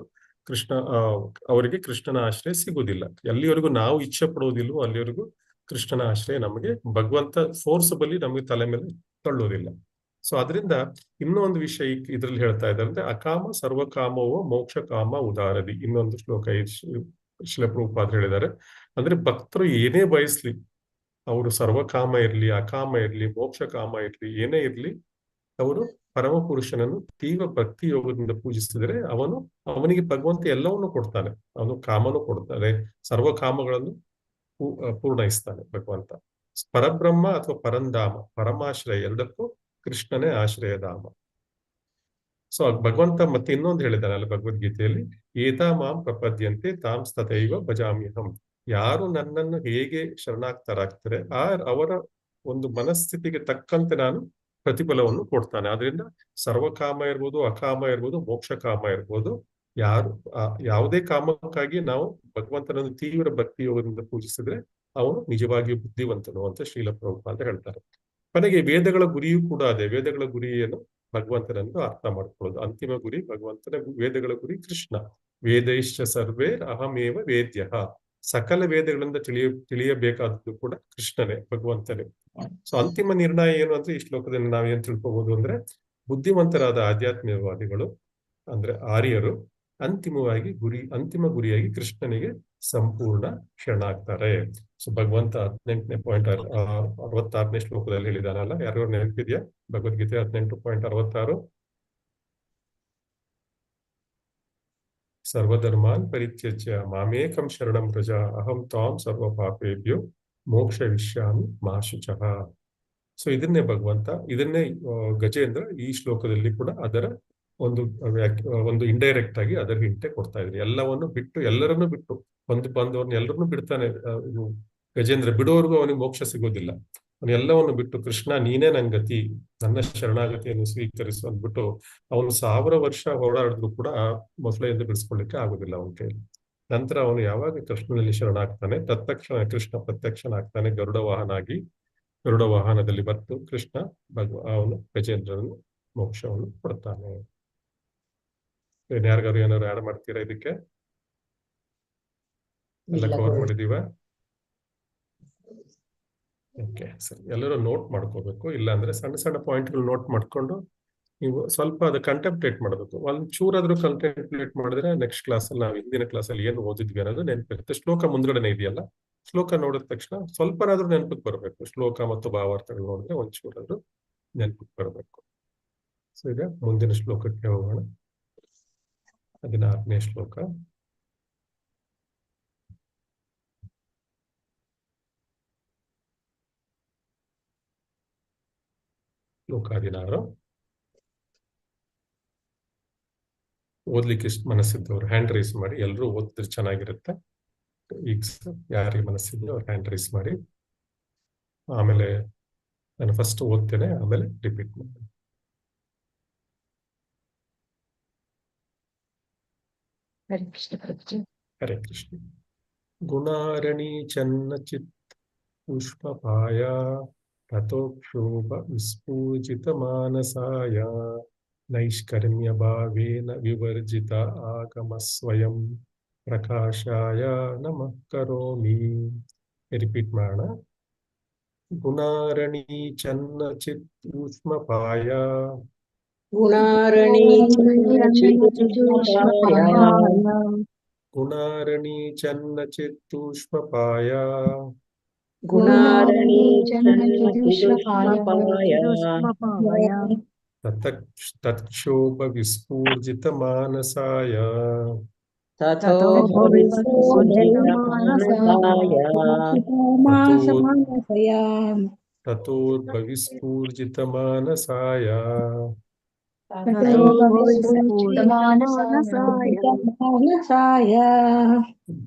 ಅವರಿಗೆ ಕೃಷ್ಣನ ಆಶ್ರಯ ಸಿಗುವುದಿಲ್ಲ. ಎಲ್ಲಿವರೆಗೂ ನಾವು ಇಚ್ಛೆ ಪಡೋದಿಲ್ವೋ ಅಲ್ಲಿವರೆಗೂ ಕೃಷ್ಣನ ಆಶ್ರಯ ನಮಗೆ ಭಗವಂತ ಫೋರ್ಸಬಲಿ ನಮಗೆ ತಲೆ ಮೇಲೆ ತಳ್ಳೋದಿಲ್ಲ. ಸೊ ಅದರಿಂದ ಇನ್ನೂ ಒಂದು ವಿಷಯ ಇದ್ರಲ್ಲಿ ಹೇಳ್ತಾ ಇದ್ದಾರೆ ಅಂದ್ರೆ ಅಕಾಮ ಸರ್ವಕಾಮವೋ ಮೋಕ್ಷ ಕಾಮ ಉದಾರದಿ. ಇನ್ನೊಂದು ಶ್ಲೋಕ ಶಿಲ ಪ್ರಭುಪಾದರು ಹೇಳಿದ್ದಾರೆ. ಅಂದ್ರೆ ಭಕ್ತರು ಏನೇ ಬಯಸ್ಲಿ, ಅವರು ಸರ್ವಕಾಮ ಇರ್ಲಿ, ಅಕಾಮ ಇರ್ಲಿ, ಮೋಕ್ಷ ಕಾಮ ಇರ್ಲಿ, ಏನೇ ಇರ್ಲಿ, ಅವರು ಪರಮ ಪುರುಷನನ್ನು ತೀವ್ರ ಭಕ್ತಿ ಯೋಗದಿಂದ ಪೂಜಿಸಿದರೆ ಅವನಿಗೆ ಭಗವಂತ ಎಲ್ಲವನ್ನು ಕೊಡ್ತಾನೆ. ಅವನು ಕಾಮನು ಕೊಡ್ತಾನೆ, ಸರ್ವಕಾಮಗಳನ್ನು ಪೂರ್ಣಯಿಸ್ತಾನೆ ಭಗವಂತ. ಪರಬ್ರಹ್ಮ ಅಥವಾ ಪರಂಧಾಮ, ಪರಮಾಶ್ರಯ ಎರಡಕ್ಕೂ ಕೃಷ್ಣನೇ ಆಶ್ರಯಧಾಮ. ಸೊ ಭಗವಂತ ಮತ್ತೆ ಇನ್ನೊಂದು ಹೇಳಿದಾನಲ್ಲ ಭಗವದ್ಗೀತೆಯಲ್ಲಿ, ಏತಾ ಮಾಂ ಪ್ರಪದ್ಯಂತೆ ತಾಂ ತಥೈವ ಭಜಾಮ್ಯಹಂ. ಯಾರು ನನ್ನನ್ನು ಹೇಗೆ ಶರಣಾಗ್ತರಾಗ್ತಾರೆ ಅವರ ಒಂದು ಮನಸ್ಥಿತಿಗೆ ತಕ್ಕಂತೆ ನಾನು ಪ್ರತಿಫಲವನ್ನು ಕೊಡ್ತಾನೆ. ಆದ್ರಿಂದ ಸರ್ವಕಾಮ ಇರ್ಬೋದು, ಅಕಾಮ ಇರ್ಬೋದು, ಮೋಕ್ಷ ಕಾಮ ಇರ್ಬೋದು, ಯಾರು ಯಾವುದೇ ಕಾಮಕ್ಕಾಗಿ ನಾವು ಭಗವಂತನನ್ನು ತೀವ್ರ ಭಕ್ತಿ ಯೋಗದಿಂದ ಪೂಜಿಸಿದ್ರೆ ಅವನು ನಿಜವಾಗಿಯೂ ಬುದ್ಧಿವಂತನು ಅಂತ ಶ್ರೀಲ ಪ್ರಭುಪಾದ ಹೇಳ್ತಾರೆ. ಕೊನೆಗೆ ವೇದಗಳ ಗುರಿಯೂ ಕೂಡ ಅದೇ. ವೇದಗಳ ಗುರಿಯನ್ನು ಭಗವಂತನನ್ನು ಅರ್ಥ ಮಾಡ್ಕೊಳ್ಳೋದು. ಅಂತಿಮ ಗುರಿ ಭಗವಂತನ, ವೇದಗಳ ಗುರಿ ಕೃಷ್ಣ. ವೇದೈಶ್ಚ ಸರ್ವೇ ಅಹಮೇವ ವೇದ್ಯ. ಸಕಲ ವೇದಗಳಿಂದ ತಿಳಿಯಬೇಕಾದದ್ದು ಕೂಡ ಕೃಷ್ಣನೇ, ಭಗವಂತನೇ. ಸೊ ಅಂತಿಮ ನಿರ್ಣಯ ಏನು ಅಂದ್ರೆ ಈ ಶ್ಲೋಕದಲ್ಲಿ ನಾವೇನ್ ತಿಳ್ಕೋಬಹುದು ಅಂದ್ರೆ, ಬುದ್ಧಿವಂತರಾದ ಆಧ್ಯಾತ್ಮಿಕವಾದಿಗಳು ಅಂದ್ರೆ ಆರ್ಯರು ಅಂತಿಮ ಗುರಿಯಾಗಿ ಕೃಷ್ಣನಿಗೆ ಸಂಪೂರ್ಣ ಶರಣಾಗ್ತಾರೆ. ಸೊ ಭಗವಂತ 18ನೇ ಪಾಯಿಂಟ್ 66ನೇ ಶ್ಲೋಕದಲ್ಲಿ ಹೇಳಿದಾನಲ್ಲ, ಯಾರು ನೆನಪಿದ್ಯಾ? ಭಗವದ್ಗೀತೆ 18.66. ಸರ್ವಧರ್ಮಾನ್ ಪರಿತ್ಯಜ್ಯ ಮಾಮೇಕಂ ಶರಣಂ ವ್ರಜ ಅಹಂ ತ್ವಾಂ ಸರ್ವ ಪಾಪೇಭ್ಯೋ ಮೋಕ್ಷಯಿಷ್ಯಾಮಿ ಮಾ ಶುಚಃ. ಸೊ ಇದನ್ನೇ ಗಜೇಂದ್ರ ಈ ಶ್ಲೋಕದಲ್ಲಿ ಕೂಡ ಅದರ ಒಂದು ಇಂಡೈರೆಕ್ಟ್ ಆಗಿ ಅದರ ಹಿಂಟೆ ಕೊಡ್ತಾ ಇದ್ರು. ಎಲ್ಲರನ್ನು ಬಿಟ್ಟು ಒಂದು ಬಂದವ್ರನ್ನ ಎಲ್ಲರನ್ನು ಬಿಡ್ತಾನೆ ಗಜೇಂದ್ರ. ಬಿಡೋರ್ಗು ಅವನಿಗೆ ಮೋಕ್ಷ ಸಿಗೋದಿಲ್ಲ. ಅವನೆಲ್ಲವನ್ನು ಬಿಟ್ಟು, ಕೃಷ್ಣ ನೀನೇ ಗತಿ, ನನ್ನ ಶರಣಾಗತಿಯನ್ನು ಸ್ವೀಕರಿಸು ಅಂದ್ಬಿಟ್ಟು ಅವನು 1000 ವರ್ಷ ಹೋರಾಡಿದ್ರು ಕೂಡ ಮೊಸಳೆಯಿಂದ ಬಿಡಿಸ್ಕೊಳ್ಳಿಕ್ಕೆ ಆಗುದಿಲ್ಲ ಅವನ ಕೈಯಲ್ಲಿ. ನಂತರ ಅವನು ಯಾವಾಗ ಕೃಷ್ಣನಲ್ಲಿ ಶರಣಾಗ್ತಾನೆ, ತತ್ಕ್ಷಣ ಕೃಷ್ಣ ಪ್ರತ್ಯಕ್ಷನಾಗ್ತಾನೆ ಗರುಡ ವಾಹನದಲ್ಲಿ ಬಂದು ಕೃಷ್ಣ ಅವನು ಗಜೇಂದ್ರನು ಮೋಕ್ಷವನ್ನು ಕೊಡ್ತಾನೆ. ಯಾರಿಗಾರು ಏನಾದ್ರು ಆಡ್ ಮಾಡ್ತೀರಾ ಇದಕ್ಕೆ? ಎಲ್ಲ ಕವರ್ ಮಾಡಿದೀವ? ಓಕೆ, ಸರಿ. ಎಲ್ಲರೂ ನೋಟ್ ಮಾಡ್ಕೋಬೇಕು. ಇಲ್ಲ ಅಂದ್ರೆ ಸಣ್ಣ ಸಣ್ಣ ಪಾಯಿಂಟ್ಗಳು ನೋಟ್ ಮಾಡ್ಕೊಂಡು ನೀವು ಸ್ವಲ್ಪ ಅದು ಕಂಟೆಂಪ್ಲೇಟ್ ಮಾಡಬೇಕು. ಒಂದ್ ಚೂರಾದ್ರೂ ಕಂಟೆಂಪ್ಲೇಟ್ ಮಾಡಿದ್ರೆ ನೆಕ್ಸ್ಟ್ ಕ್ಲಾಸಲ್ಲಿ ನಾವು ಹಿಂದಿನ ಕ್ಲಾಸಲ್ಲಿ ಏನು ಓದಿದ್ವಿ ಅನ್ನೋದು ನೆನಪಿರುತ್ತೆ. ಶ್ಲೋಕ ಮುಂದ್ಗಡೆನೆ ಇದೆಯಲ್ಲ, ಶ್ಲೋಕ ನೋಡಿದ ತಕ್ಷಣ ಸ್ವಲ್ಪನಾದ್ರೂ ನೆನಪಿಗೆ ಬರಬೇಕು. ಶ್ಲೋಕ ಮತ್ತು ಭಾವಾರ್ಥಗಳು ನೋಡಿದ್ರೆ ಒಂಚೂರಾದ್ರೂ ನೆನಪಿಗೆ ಬರಬೇಕು. ಸೊ ಈಗ ಮುಂದಿನ ಶ್ಲೋಕಕ್ಕೆ ಹೋಗೋಣ. 16ನೇ ಶ್ಲೋಕ. ಶ್ಲೋಕ 16. ಓದ್ಲಿಕ್ಕೆ ಎಷ್ಟು ಮನಸ್ಸಿದ್ದವ್ರು ಹ್ಯಾಂಡ್ ರೈಸ್ ಮಾಡಿ. ಎಲ್ಲರೂ ಓದಿದ್ರೆ ಚೆನ್ನಾಗಿರುತ್ತೆ. ಈಗ ಯಾರಿಗೆ ಮನಸ್ಸಿದೆ ಅವ್ರು ಹ್ಯಾಂಡ್ ರೈಸ್ ಮಾಡಿ. ಆಮೇಲೆ ನಾನು ಫಸ್ಟ್ ಓದ್ತೇನೆ, ಆಮೇಲೆ ರಿಪೀಟ್ ಮಾಡ್ತೇನೆ. ಹರೇ ಕೃಷ್ಣ. ಗುಣಾರಣಿ ಚನ್ನಚಿತ್ ಪುಷ್ಪಪಾಯ ತಥೋಕ್ಷೋಭ ವಿಸ್ಫೂಜಿತ ಮಾನಸಾಯ ನೈಷ್ಕರ್ಮ್ಯ ಭಾವೇನ ವಿವರ್ಜಿತ ಆಗಮ ಸ್ವಯಂ ಪ್ರಕಾಶಾಯ ನಮಃ ಕರೋಮಿ. ರಿಪೀಟ್ ಮಾಡೋಣ. ಗುಣಾರಣಿ ಚನ್ನಚಿತ್ ಪುಷ್ಪಪಾಯ ಗುಣಾರಣಿ ಗುಣಾರಣಿ ಚನ್ನಚಿತ್ ಪುಷ್ಪಪಾಯ ಗುಣಾರಣಿ ತತ್ಕ್ಷೋಭ ವಿಸ್ಫೂರ್ಜಿತ ಮಾನಸಾಯ ತಥೋರ್ಭವಿಸ್ಫೂರ್ಜಿತ ಮಾನಸಾಯ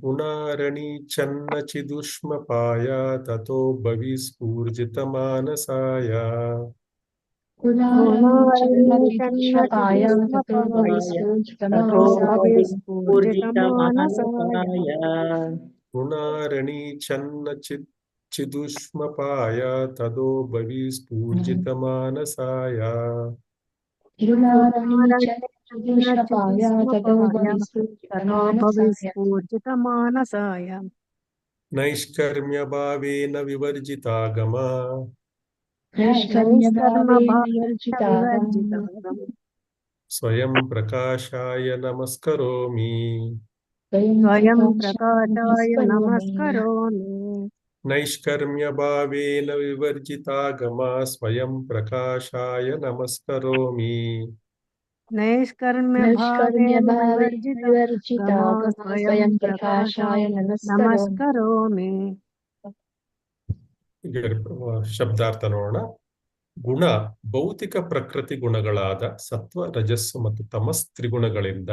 ಗುಣಾರಣಿ ಚನ್ನಚಿದುಷ್ಮಪಾಯ ತಥೋ ಭವಿಸ್ಫೂರ್ಜಿತ ಮಾನಸಾಯ ಗುಣಾರಣಿ ಚನ್ನಚಿದುಷ್ಮಪಾಯ ತಥೋ ಭವಿಸ್ಫೂರ್ಜಿತ ಮಾನಸಾಯ ನೈಷ್ಕರ್ಮ್ಯ ಭಾವೇನ ವಿವರ್ಜಿತಾಗಮ ಸ್ವಯಂ ಪ್ರಕಾಶಾಯ ನಮಸ್ಕರೋಮಿ. ನೈಷ್ಕರ್ಮ್ಯ ಭಾವೇನ ವಿವರ್ಜಿತಾಗಮ ಸ್ವಯಂ ಪ್ರಕಾಶಾಯ ನಮಸ್ಕರೋಮಿ. ನೈಷ್ಕರ್ಮ್ಯ ಸ್ವಯಂ ಪ್ರಕಾಶಾಯ ನಮಸ್ಕರೋಮಿ. ಶಬ್ದಾರ್ಥ ನೋಡೋಣ. ಗುಣ ಭೌತಿಕ ಪ್ರಕೃತಿ ಗುಣಗಳಾದ ಸತ್ವ ರಜಸ್ಸು ಮತ್ತು ತಮಸ್ ತ್ರಿಗುಣಗಳಿಂದ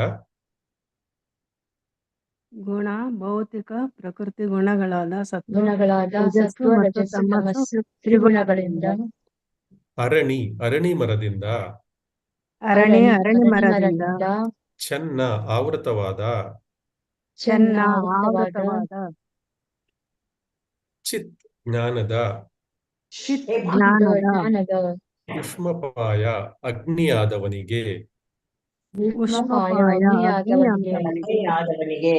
ಗುಣ ಭೌತಿಕ ಪ್ರಕೃತಿ ಗುಣಗಳಾದ ಸತ್ವ ಗುಣಗಳಾದ ರಜಸ್ಸು ಸತ್ವ ಮತ್ತು ರಜಸ್ಸು ತಮಸ್ಸು ತಮಸ್ಸು ತ್ರಿಗುಣಗಳಿಂದ ಅರಣಿ ಮರದಿಂದ ಅರಣಿ ಅರಣಿ ಮರದಿಂದ ಮರದಿಂದ ಚೆನ್ನ ಆವೃತವಾದ ಚೆನ್ನ ಆವೃತವಾದ ಆವೃತವಾದ ಚಿತ್ ಜ್ಞಾನದ ಚಿತ್ ಜ್ಞಾನದ ಜ್ಞಾನದ ಉಷ್ಮಪಾಯ ಅಗ್ನಿಯಾದವನಿಗೆ ಉಷ್ಮಪಾಯ ಅಗ್ನಿಯಾದವನಿಗೆ ಆದವನಿಗೆ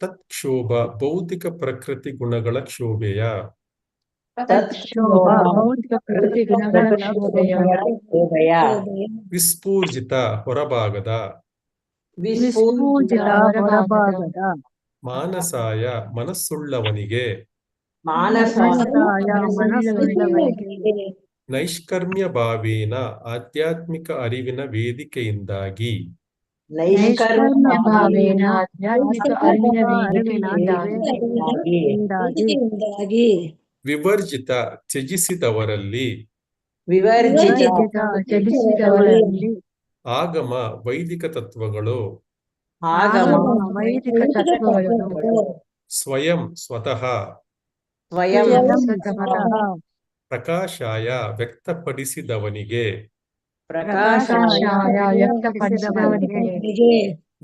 ತತ್ಕ್ಷೋಭ ಭೌತಿಕ ಪ್ರಕೃತಿ ಗುಣಗಳ ಕ್ಷೋಭೆಯ ತತ್ಕ್ಷೋಭ ಭೌತಿಕ ಪ್ರಕೃತಿ ಗುಣಗಳ ಶೋಭೆಯ ವಿಸ್ಫೂರ್ಜಿತ ಹೊರಭಾಗದ ವಿಸ್ಫೂರ್ಜಿತ ಹೊರಭಾಗದ ಮಾನಸಾಯ ಮನಸ್ಸುಳ್ಳವನಿಗೆ ಮಾನಸಾಯ ಮನಸ್ಸುಳ್ಳವನಿಗೆ ನೈಷ್ಕರ್ಮ್ಯ ಭಾವೇನ ಆಧ್ಯಾತ್ಮಿಕ ಅರಿವಿನ ವೇದಿಕೆಯಿಂದಾಗಿ ನೈಷ್ಕರ್ಮ್ಯ ಭಾವೇನ ಆಧ್ಯಾತ್ಮಿಕ ಅರಿವಿನ ಅರಿವಿನ ವೇದಿಕೆಯಿಂದಾಗಿ ವೇದಿಕೆಯಿಂದಾಗಿ ವಿವರ್ಜಿತ ತ್ಯಜಿಸಿದವರಲ್ಲಿ ವಿವರ್ಜಿತ ಚಲಿಸಿದವರಲ್ಲಿ ಆಗಮ ವೈದಿಕ ತತ್ವಗಳು ಆಗಮ ವೈದಿಕ ತತ್ವಗಳು ಸ್ವಯಂ ಸ್ವತಃ ಸ್ವಯಂ ಸ್ವತಃ ಪ್ರಕಾಶಾಯ ವ್ಯಕ್ತಪಡಿಸಿದವನಿಗೆ ಪ್ರಕಾಶಾಯ ವ್ಯಕ್ತಪಡಿಸಿದವನಿಗೆ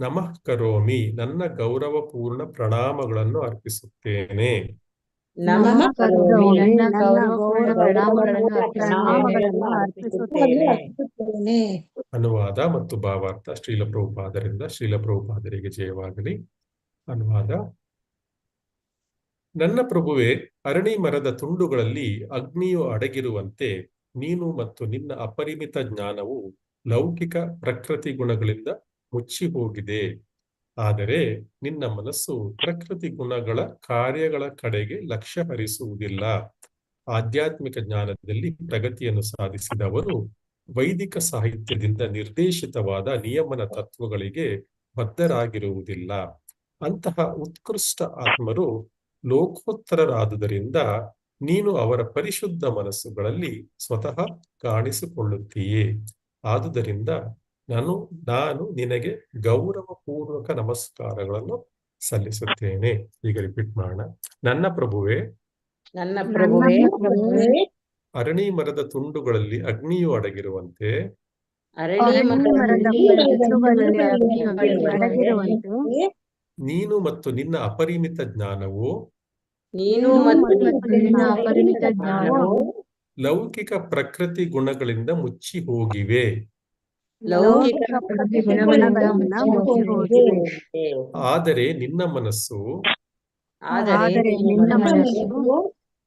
ನಮಃ ಕರೋಮಿ ನನ್ನ ಗೌರವಪೂರ್ಣ ಪ್ರಣಾಮಗಳನ್ನು ಅರ್ಪಿಸುತ್ತೇನೆ. ನಮಃ ಕರೋಮಿ ನನ್ನ ನನ್ನ ಗೌರವಪೂರ್ಣ ಪ್ರಣಾಮಗಳನ್ನು ಅರ್ಪಿಸುತ್ತೇನೆ. ಅನುವಾದ ಮತ್ತು ಭಾವಾರ್ಥ ಶ್ರೀಲ ಪ್ರಭುಪಾದರಿಂದ ಶ್ರೀಲ ಪ್ರಭುಪಾದರಿಗೆ ಜಯವಾಗಲಿ. ಅನುವಾದ: ನನ್ನ ಪ್ರಭುವೇ, ಅರಣಿ ಮರದ ತುಂಡುಗಳಲ್ಲಿ ಅಗ್ನಿಯು ಅಡಗಿರುವಂತೆ ನೀನು ಮತ್ತು ನಿನ್ನ ಅಪರಿಮಿತ ಜ್ಞಾನವು ಲೌಕಿಕ ಪ್ರಕೃತಿ ಗುಣಗಳಿಂದ ಮುಚ್ಚಿ ಹೋಗಿದೆ. ಆದರೆ ನಿನ್ನ ಮನಸ್ಸು ಪ್ರಕೃತಿ ಗುಣಗಳ ಕಾರ್ಯಗಳ ಕಡೆಗೆ ಲಕ್ಷ್ಯ ಹರಿಸುವುದಿಲ್ಲ. ಆಧ್ಯಾತ್ಮಿಕ ಜ್ಞಾನದಲ್ಲಿ ಪ್ರಗತಿಯನ್ನು ಸಾಧಿಸಿದವರು ವೈದಿಕ ಸಾಹಿತ್ಯದಿಂದ ನಿರ್ದೇಶಿತವಾದ ನಿಯಮನ ತತ್ವಗಳಿಗೆ ಬದ್ಧರಾಗಿರುವುದಿಲ್ಲ. ಅಂತಹ ಉತ್ಕೃಷ್ಟ ಆತ್ಮರು ಲೋಕೋತ್ತರರಾದುದರಿಂದ ನೀನು ಅವರ ಪರಿಶುದ್ಧ ಮನಸ್ಸುಗಳಲ್ಲಿ ಸ್ವತಃ ಕಾಣಿಸಿಕೊಳ್ಳುತ್ತೀಯೇ. ಆದುದರಿಂದ ನಾನು ನಿನಗೆ ಗೌರವಪೂರ್ವಕ ನಮಸ್ಕಾರಗಳನ್ನು ಸಲ್ಲಿಸುತ್ತೇನೆ. ಈಗ ರಿಪೀಟ್ ಮಾಡೋಣ. ನನ್ನ ಪ್ರಭುವೇ, ಅರಣಿ ಮರದ ತುಂಡುಗಳಲ್ಲಿ ಅಗ್ನಿಯು ಅಡಗಿರುವಂತೆ ನೀನು ಮತ್ತು ನಿನ್ನ ಅಪರಿಮಿತ ಜ್ಞಾನವು ಲೌಕಿಕ ಪ್ರಕೃತಿ ಗುಣಗಳಿಂದ ಮುಚ್ಚಿ ಹೋಗಿವೆ. ಆದರೆ ನಿನ್ನ ಮನಸ್ಸು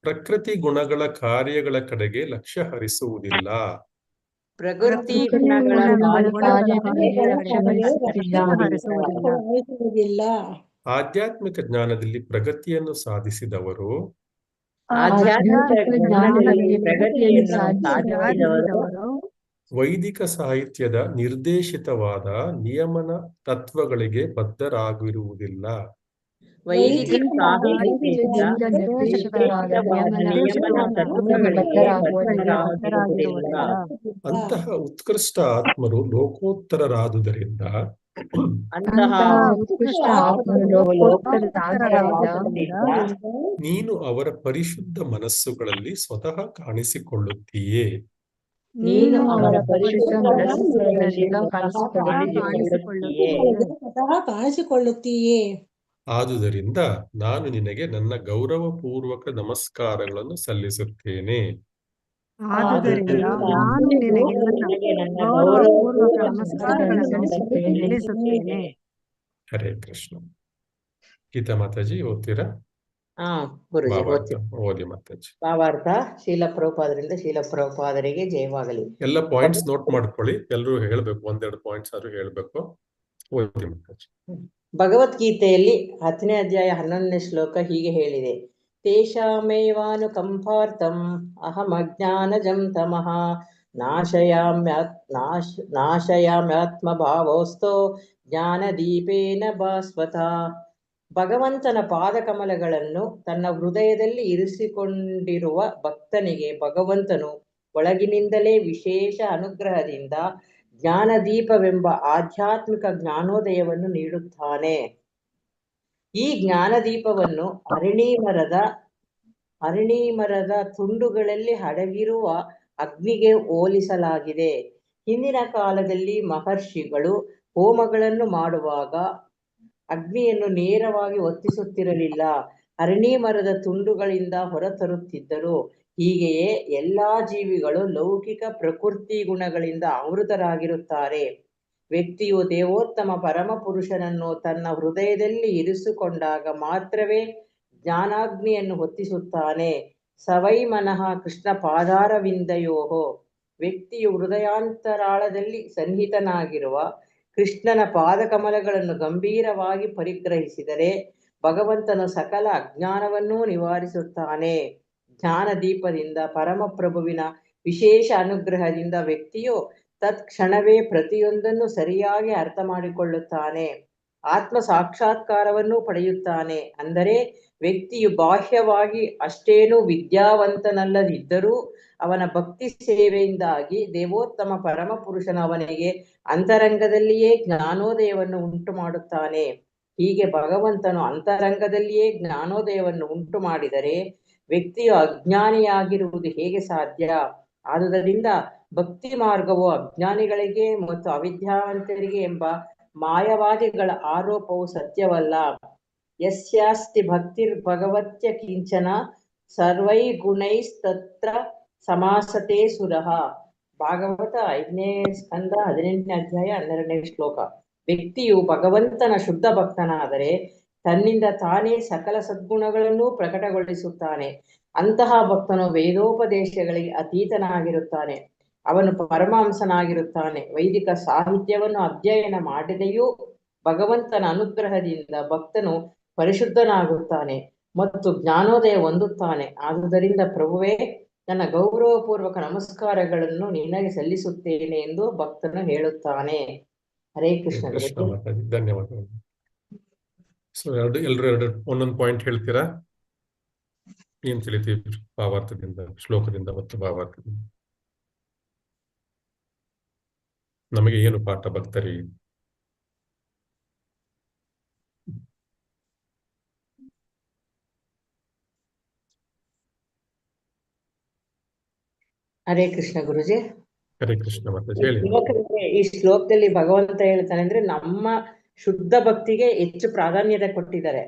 ಪ್ರಕೃತಿ ಗುಣಗಳ ಕಾರ್ಯಗಳ ಕಡೆಗೆ ಲಕ್ಷ್ಯ ಹರಿಸುವುದಿಲ್ಲ. ಪ್ರಕೃತಿ ಆಧ್ಯಾತ್ಮಿಕ ಜ್ಞಾನದಲ್ಲಿ ಪ್ರಗತಿಯನ್ನು ಸಾಧಿಸಿದವರು ವೈದಿಕ ಸಾಹಿತ್ಯದ ನಿರ್ದೇಶಿತವಾದ ನಿಯಮನ ತತ್ವಗಳಿಗೆ ಬದ್ಧರಾಗಿರುವುದಿಲ್ಲ. ಅಂತಹ ಉತ್ಕೃಷ್ಟ ಆತ್ಮರು ಲೋಕೋತ್ತರರಾದುದರಿಂದ ನೀನು ಅವರ ಪರಿಶುದ್ಧ ಮನಸ್ಸುಗಳಲ್ಲಿ ಸ್ವತಃ ಕಾಣಿಸಿಕೊಳ್ಳುತ್ತೀಯೇ. ಆದುದರಿಂದ ನಾನು ನಿನಗೆ ನನ್ನ ಗೌರವಪೂರ್ವಕ ನಮಸ್ಕಾರಗಳನ್ನು ಸಲ್ಲಿಸುತ್ತೇನೆ. ಹರೇ ಕೃಷ್ಣ. ಗೀತಾ ಮಾತಾಜಿ ಓದ್ತೀರಾ? ಓದಿ ಮಾತಾಜಿ. ಭಾವಾರ್ಥ ಶೀಲ ಪ್ರಭುಪಾದರಿಂದ ಶೀಲ ಪ್ರಭುಪಾದರಿಗೆ ಜಯವಾಗಲಿ. ಎಲ್ಲ ಪಾಯಿಂಟ್ಸ್ ನೋಟ್ ಮಾಡ್ಕೊಳ್ಳಿ. ಎಲ್ಲರೂ ಹೇಳ್ಬೇಕು, ಒಂದೆರಡು ಪಾಯಿಂಟ್ಸ್ ಆದ್ರೂ ಹೇಳ್ಬೇಕು. ಓದಿ ಮಾತಾಜಿ. ಭಗವದ್ಗೀತೆಯಲ್ಲಿ 10ನೇ ಅಧ್ಯಾಯ 11ನೇ ಶ್ಲೋಕ ಹೀಗೆ ಹೇಳಿದೆ: ತೇಷಾಮೇವಾನುಕಂಪಾರ್ಥಂ ಅಹಂ ಅಜ್ಞಾನಜಂ ತಮಃ ನಾಶಯಾಮ್ಯಾತ್ಮ ಭಾವೋಸ್ತೋ ಜ್ಞಾನದೀಪೇನ ಭಾಸ್ವತ. ಭಗವಂತನ ಪಾದಕಮಲಗಳನ್ನು ತನ್ನ ಹೃದಯದಲ್ಲಿ ಇರಿಸಿಕೊಂಡಿರುವ ಭಕ್ತನಿಗೆ ಭಗವಂತನು ಒಳಗಿನಿಂದಲೇ ವಿಶೇಷ ಅನುಗ್ರಹದಿಂದ ಜ್ಞಾನದೀಪವೆಂಬ ಆಧ್ಯಾತ್ಮಿಕ ಜ್ಞಾನೋದಯವನ್ನು ನೀಡುತ್ತಾನೆ. ಈ ಜ್ಞಾನದೀಪವನ್ನು ಅರಣಿ ಮರದ ತುಂಡುಗಳಲ್ಲಿ ಅಡಗಿರುವ ಅಗ್ನಿಗೆ ಹೋಲಿಸಲಾಗಿದೆ. ಹಿಂದಿನ ಕಾಲದಲ್ಲಿ ಮಹರ್ಷಿಗಳು ಹೋಮಗಳನ್ನು ಮಾಡುವಾಗ ಅಗ್ನಿಯನ್ನು ನೇರವಾಗಿ ಹೊತ್ತಿಸುತ್ತಿರಲಿಲ್ಲ, ಅರಣಿ ಮರದ ತುಂಡುಗಳಿಂದ ಹೊರತರುತ್ತಿದ್ದರು. ಹೀಗೆಯೇ ಎಲ್ಲಾ ಜೀವಿಗಳು ಲೌಕಿಕ ಪ್ರಕೃತಿ ಗುಣಗಳಿಂದ ಆವೃತರಾಗಿರುತ್ತಾರೆ. ವ್ಯಕ್ತಿಯು ದೇವೋತ್ತಮ ಪರಮಪುರುಷನನ್ನು ತನ್ನ ಹೃದಯದಲ್ಲಿ ಇರಿಸಿಕೊಂಡಾಗ ಮಾತ್ರವೇ ಜ್ಞಾನಾಗ್ನಿಯನ್ನು ಹೊತ್ತಿಸುತ್ತಾನೆ. ಸವೈ ಮನಃ ಕೃಷ್ಣ ಪಾದಾರವಿಂದಯೋಹೋ. ವ್ಯಕ್ತಿಯು ಹೃದಯಾಂತರಾಳದಲ್ಲಿ ಸನ್ನಿಹಿತನಾಗಿರುವ ಕೃಷ್ಣನ ಪಾದಕಮಲಗಳನ್ನು ಗಂಭೀರವಾಗಿ ಪರಿಗ್ರಹಿಸಿದರೆ ಭಗವಂತನು ಸಕಲ ಅಜ್ಞಾನವನ್ನೂ ನಿವಾರಿಸುತ್ತಾನೆ. ಜ್ಞಾನ ದೀಪದಿಂದ ಪರಮಪ್ರಭುವಿನ ವಿಶೇಷ ಅನುಗ್ರಹದಿಂದ ವ್ಯಕ್ತಿಯು ತತ್ಕ್ಷಣವೇ ಪ್ರತಿಯೊಂದನ್ನು ಸರಿಯಾಗಿ ಅರ್ಥ ಮಾಡಿಕೊಳ್ಳುತ್ತಾನೆ, ಆತ್ಮ ಸಾಕ್ಷಾತ್ಕಾರವನ್ನು ಪಡೆಯುತ್ತಾನೆ. ಅಂದರೆ ವ್ಯಕ್ತಿಯು ಬಾಹ್ಯವಾಗಿ ಅಷ್ಟೇನೂ ವಿದ್ಯಾವಂತನಲ್ಲದಿದ್ದರೂ ಅವನ ಭಕ್ತಿ ಸೇವೆಯಿಂದಾಗಿ ದೇವೋತ್ತಮ ಪರಮಪುರುಷನು ಅವನಿಗೆ ಅಂತರಂಗದಲ್ಲಿಯೇ ಜ್ಞಾನೋದಯವನ್ನು ಉಂಟು ಮಾಡುತ್ತಾನೆ. ಹೀಗೆ ಭಗವಂತನು ಅಂತರಂಗದಲ್ಲಿಯೇ ಜ್ಞಾನೋದಯವನ್ನು ಉಂಟು ಮಾಡಿದರೆ ವ್ಯಕ್ತಿಯು ಅಜ್ಞಾನಿಯಾಗಿರುವುದು ಹೇಗೆ ಸಾಧ್ಯ? ಆದುದರಿಂದ ಭಕ್ತಿ ಮಾರ್ಗವು ಅಜ್ಞಾನಿಗಳಿಗೆ ಮತ್ತು ಅವಿದ್ಯಾವಂತರಿಗೆ ಎಂಬ ಮಾಯವಾದಿಗಳ ಆರೋಪವು ಸತ್ಯವಲ್ಲ. ಯಸ್ಯಾಸ್ತಿ ಭಕ್ತಿರ್ ಭಗವತ್ಯ ಕಿಂಚನ ಸರ್ವೈ ಗುಣೈಸ್ತತ್ರ ಸಮಾಸತೆ ಸುರಃ. ಭಾಗವತ 5ನೇ ಸ್ಕಂದ 18ನೇ ಅಧ್ಯಾಯ 12ನೇ ಶ್ಲೋಕ. ವ್ಯಕ್ತಿಯು ಭಗವಂತನ ಶುದ್ಧ ಭಕ್ತನಾದರೆ ತನ್ನಿಂದ ತಾನೇ ಸಕಲ ಸದ್ಗುಣಗಳನ್ನು ಪ್ರಕಟಗೊಳಿಸುತ್ತಾನೆ. ಅಂತಹ ಭಕ್ತನು ವೇದೋಪದೇಶಗಳಿಗೆ ಅತೀತನಾಗಿರುತ್ತಾನೆ. ಅವನು ಪರಮಹಂಸನಾಗಿರುತ್ತಾನೆ. ವೈದಿಕ ಸಾಹಿತ್ಯವನ್ನು ಅಧ್ಯಯನ ಮಾಡದೆಯೂ ಭಗವಂತನ ಅನುಗ್ರಹದಿಂದ ಭಕ್ತನು ಪರಿಶುದ್ಧನಾಗುತ್ತಾನೆ ಮತ್ತು ಜ್ಞಾನೋದಯ ಹೊಂದುತ್ತಾನೆ. ಆದುದರಿಂದ ಪ್ರಭುವೇ, ನನ್ನ ಗೌರವಪೂರ್ವಕ ನಮಸ್ಕಾರಗಳನ್ನು ನಿನಗೆ ಸಲ್ಲಿಸುತ್ತೇನೆ ಎಂದು ಭಕ್ತನು ಹೇಳುತ್ತಾನೆ. ಹರೇ ಕೃಷ್ಣ. ಕೃಷ್ಣ ಮಾತಾಜಿ, ಧನ್ಯವಾದಗಳು. ಸೊ ಎಲ್ರು ಒಂದೊಂದು ಪಾಯಿಂಟ್ ಹೇಳ್ತೀರಾ? ಏನ್ ತಿಳಿತೀವಿ ಭಾವಾರ್ಥದಿಂದ, ಶ್ಲೋಕದಿಂದ ಮತ್ತು ಭಾವಾರ್ಥದಿಂದ? ನಮಗೆ ಏನು ಪಾಠ ಭಕ್ತರಿ? ಹರೇ ಕೃಷ್ಣ ಗುರುಜಿ. ಹರೇ ಕೃಷ್ಣ ಮಾತಾಜಿ, ಹೇಳಿ. ಈ ಶ್ಲೋಕದಲ್ಲಿ ಭಗವಂತ ಹೇಳ್ತಾನೆ ಅಂದ್ರೆ ನಮ್ಮ ಶುದ್ಧ ಭಕ್ತಿಗೆ ಹೆಚ್ಚು ಪ್ರಾಧಾನ್ಯತೆ ಕೊಟ್ಟಿದ್ದಾರೆ.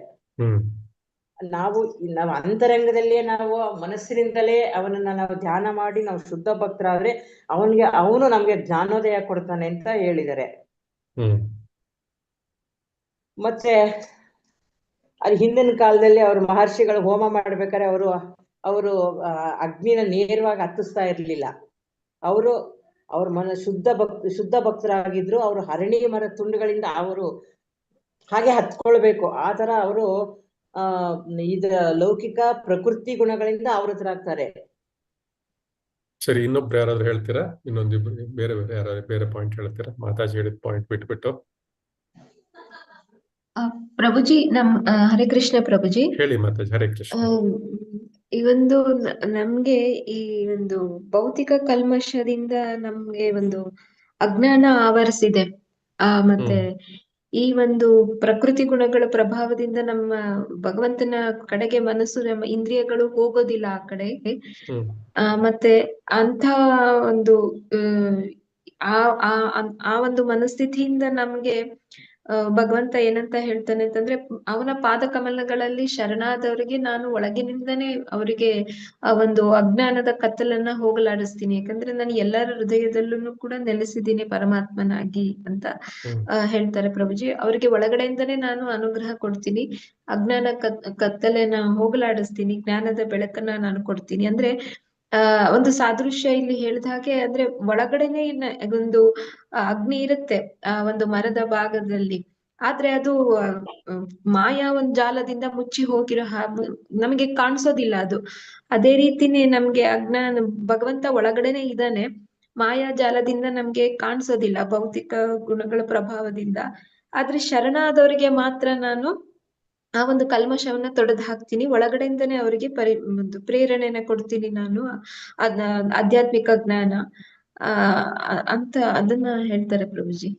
ನಾವು ಅಂತರಂಗದಲ್ಲೇ ನಾವು ಮನಸ್ಸಿನಿಂದಲೇ ಅವನನ್ನ ನಾವು ಧ್ಯಾನ ಮಾಡಿ ನಾವು ಶುದ್ಧ ಭಕ್ತರಾದ್ರೆ ಅವನು ನಮ್ಗೆ ಜ್ಞಾನೋದಯ ಕೊಡ್ತಾನೆ ಅಂತ ಹೇಳಿದ್ದಾರೆ. ಮತ್ತೆ ಅಲ್ಲಿ ಹಿಂದಿನ ಕಾಲದಲ್ಲಿ ಅವರು ಮಹರ್ಷಿಗಳು ಹೋಮ ಮಾಡ್ಬೇಕಾದ್ರೆ ಅವರು ಅಗ್ನಿನ ನೇರವಾಗಿ ಹತ್ತಿಸ್ತಾ ಇರ್ಲಿಲ್ಲ. ಅವ್ರ ಶುದ್ಧ ಭಕ್ತರಾಗಿದ್ರು. ಅವರು ಅರಣಿ ಮರ ತುಂಡುಗಳಿಂದ ಅವರು ಹಾಗೆ ಹತ್ಕೊಳ್ಬೇಕು. ಆ ತರ ಅವರು ಲೌಕಿಕ ಪ್ರಕೃತಿ ಗುಣಗಳಿಂದ ಆವೃತರಾಗ್ತಾರೆ. ಸರಿ, ಇನ್ನೊಬ್ರು ಯಾರಾದ್ರೂ ಹೇಳ್ತೀರಾ? ಇನ್ನೊಂದಿಬ್ರು ಬೇರೆ ಯಾರಾದ್ರೂ ಬೇರೆ ಪಾಯಿಂಟ್ ಹೇಳ್ತೀರಾ? ಮಾತಾಜಿ ಹೇಳಿದ ಪಾಯಿಂಟ್ ಬಿಟ್ಬಿಟ್ಟು. ಪ್ರಭುಜಿ, ಹರೇ ಕೃಷ್ಣ ಪ್ರಭುಜಿ. ಹೇಳಿ ಮಾತಾಜಿ. ಹರೇ ಕೃಷ್ಣ. ಈ ಒಂದು ನಮ್ಗೆ ಈ ಒಂದು ಭೌತಿಕ ಕಲ್ಮಶದಿಂದ ನಮ್ಗೆ ಒಂದು ಅಜ್ಞಾನ ಆವರಿಸಿದೆ. ಮತ್ತೆ ಈ ಒಂದು ಪ್ರಕೃತಿ ಗುಣಗಳ ಪ್ರಭಾವದಿಂದ ನಮ್ಮ ಭಗವಂತನ ಕಡೆಗೆ ಮನಸ್ಸು, ನಮ್ಮ ಇಂದ್ರಿಯಗಳು ಹೋಗೋದಿಲ್ಲ ಆ ಕಡೆಗೆ. ಮತ್ತೆ ಅಂತ ಒಂದು ಆ ಒಂದು ಮನಸ್ಥಿತಿಯಿಂದ ನಮ್ಗೆ ಭಗವಂತ ಏನಂತ ಹೇಳ್ತಾನೆ ಅಂತಂದ್ರೆ, ಅವನ ಪಾದ ಕಮಲಗಳಲ್ಲಿ ಶರಣಾದವರಿಗೆ ನಾನು ಒಳಗಿನಿಂದನೇ ಅವರಿಗೆ ಆ ಒಂದು ಅಜ್ಞಾನದ ಕತ್ತಲನ್ನ ಹೋಗಲಾಡಿಸ್ತೀನಿ. ಯಾಕಂದ್ರೆ ನಾನು ಎಲ್ಲರ ಹೃದಯದಲ್ಲೂ ಕೂಡ ನೆಲೆಸಿದ್ದೀನಿ ಪರಮಾತ್ಮನಾಗಿ ಅಂತ ಹೇಳ್ತಾರೆ ಪ್ರಭುಜಿ. ಅವರಿಗೆ ಒಳಗಡೆಯಿಂದನೇ ನಾನು ಅನುಗ್ರಹ ಕೊಡ್ತೀನಿ, ಅಜ್ಞಾನ ಕತ್ತಲೆನ ಹೋಗಲಾಡಿಸ್ತೀನಿ, ಜ್ಞಾನದ ಬೆಳಕನ್ನ ನಾನು ಕೊಡ್ತೀನಿ. ಅಂದ್ರೆ ಒಂದು ಸಾದೃಶ್ಯ ಇಲ್ಲಿ ಹೇಳಿದ ಹಾಗೆ, ಅಂದ್ರೆ ಒಳಗಡೆನೆ ಒಂದು ಅಗ್ನಿ ಇರುತ್ತೆ ಆ ಒಂದು ಮರದ ಭಾಗದಲ್ಲಿ, ಆದ್ರೆ ಅದು ಮಾಯಾ ಒಂದು ಜಾಲದಿಂದ ಮುಚ್ಚಿ ಹೋಗಿರೋ ನಮಗೆ ಕಾಣಿಸೋದಿಲ್ಲ ಅದು. ಅದೇ ರೀತಿನೇ ನಮ್ಗೆ ಅಜ್ಞಾನ, ಭಗವಂತ ಒಳಗಡೆನೆ ಇದ್ದಾನೆ, ಮಾಯಾ ಜಾಲದಿಂದ ನಮ್ಗೆ ಕಾಣಿಸೋದಿಲ್ಲ ಭೌತಿಕ ಗುಣಗಳ ಪ್ರಭಾವದಿಂದ. ಆದ್ರೆ ಶರಣಾದವರಿಗೆ ಮಾತ್ರ ನಾನು ಆ ಒಂದು ಕಲ್ಮಶವನ್ನ ತೊಡೆದು ಹಾಕ್ತೀನಿ, ಒಳಗಡೆಯಿಂದನೇ ಅವರಿಗೆ ಒಂದು ಪ್ರೇರಣೆನ ಕೊಡ್ತೀನಿ ನಾನು, ಅದ್ನ ಆಧ್ಯಾತ್ಮಿಕ ಜ್ಞಾನ ಅಂತ ಅದನ್ನ ಹೇಳ್ತಾರೆ ಪ್ರಭುಜಿ.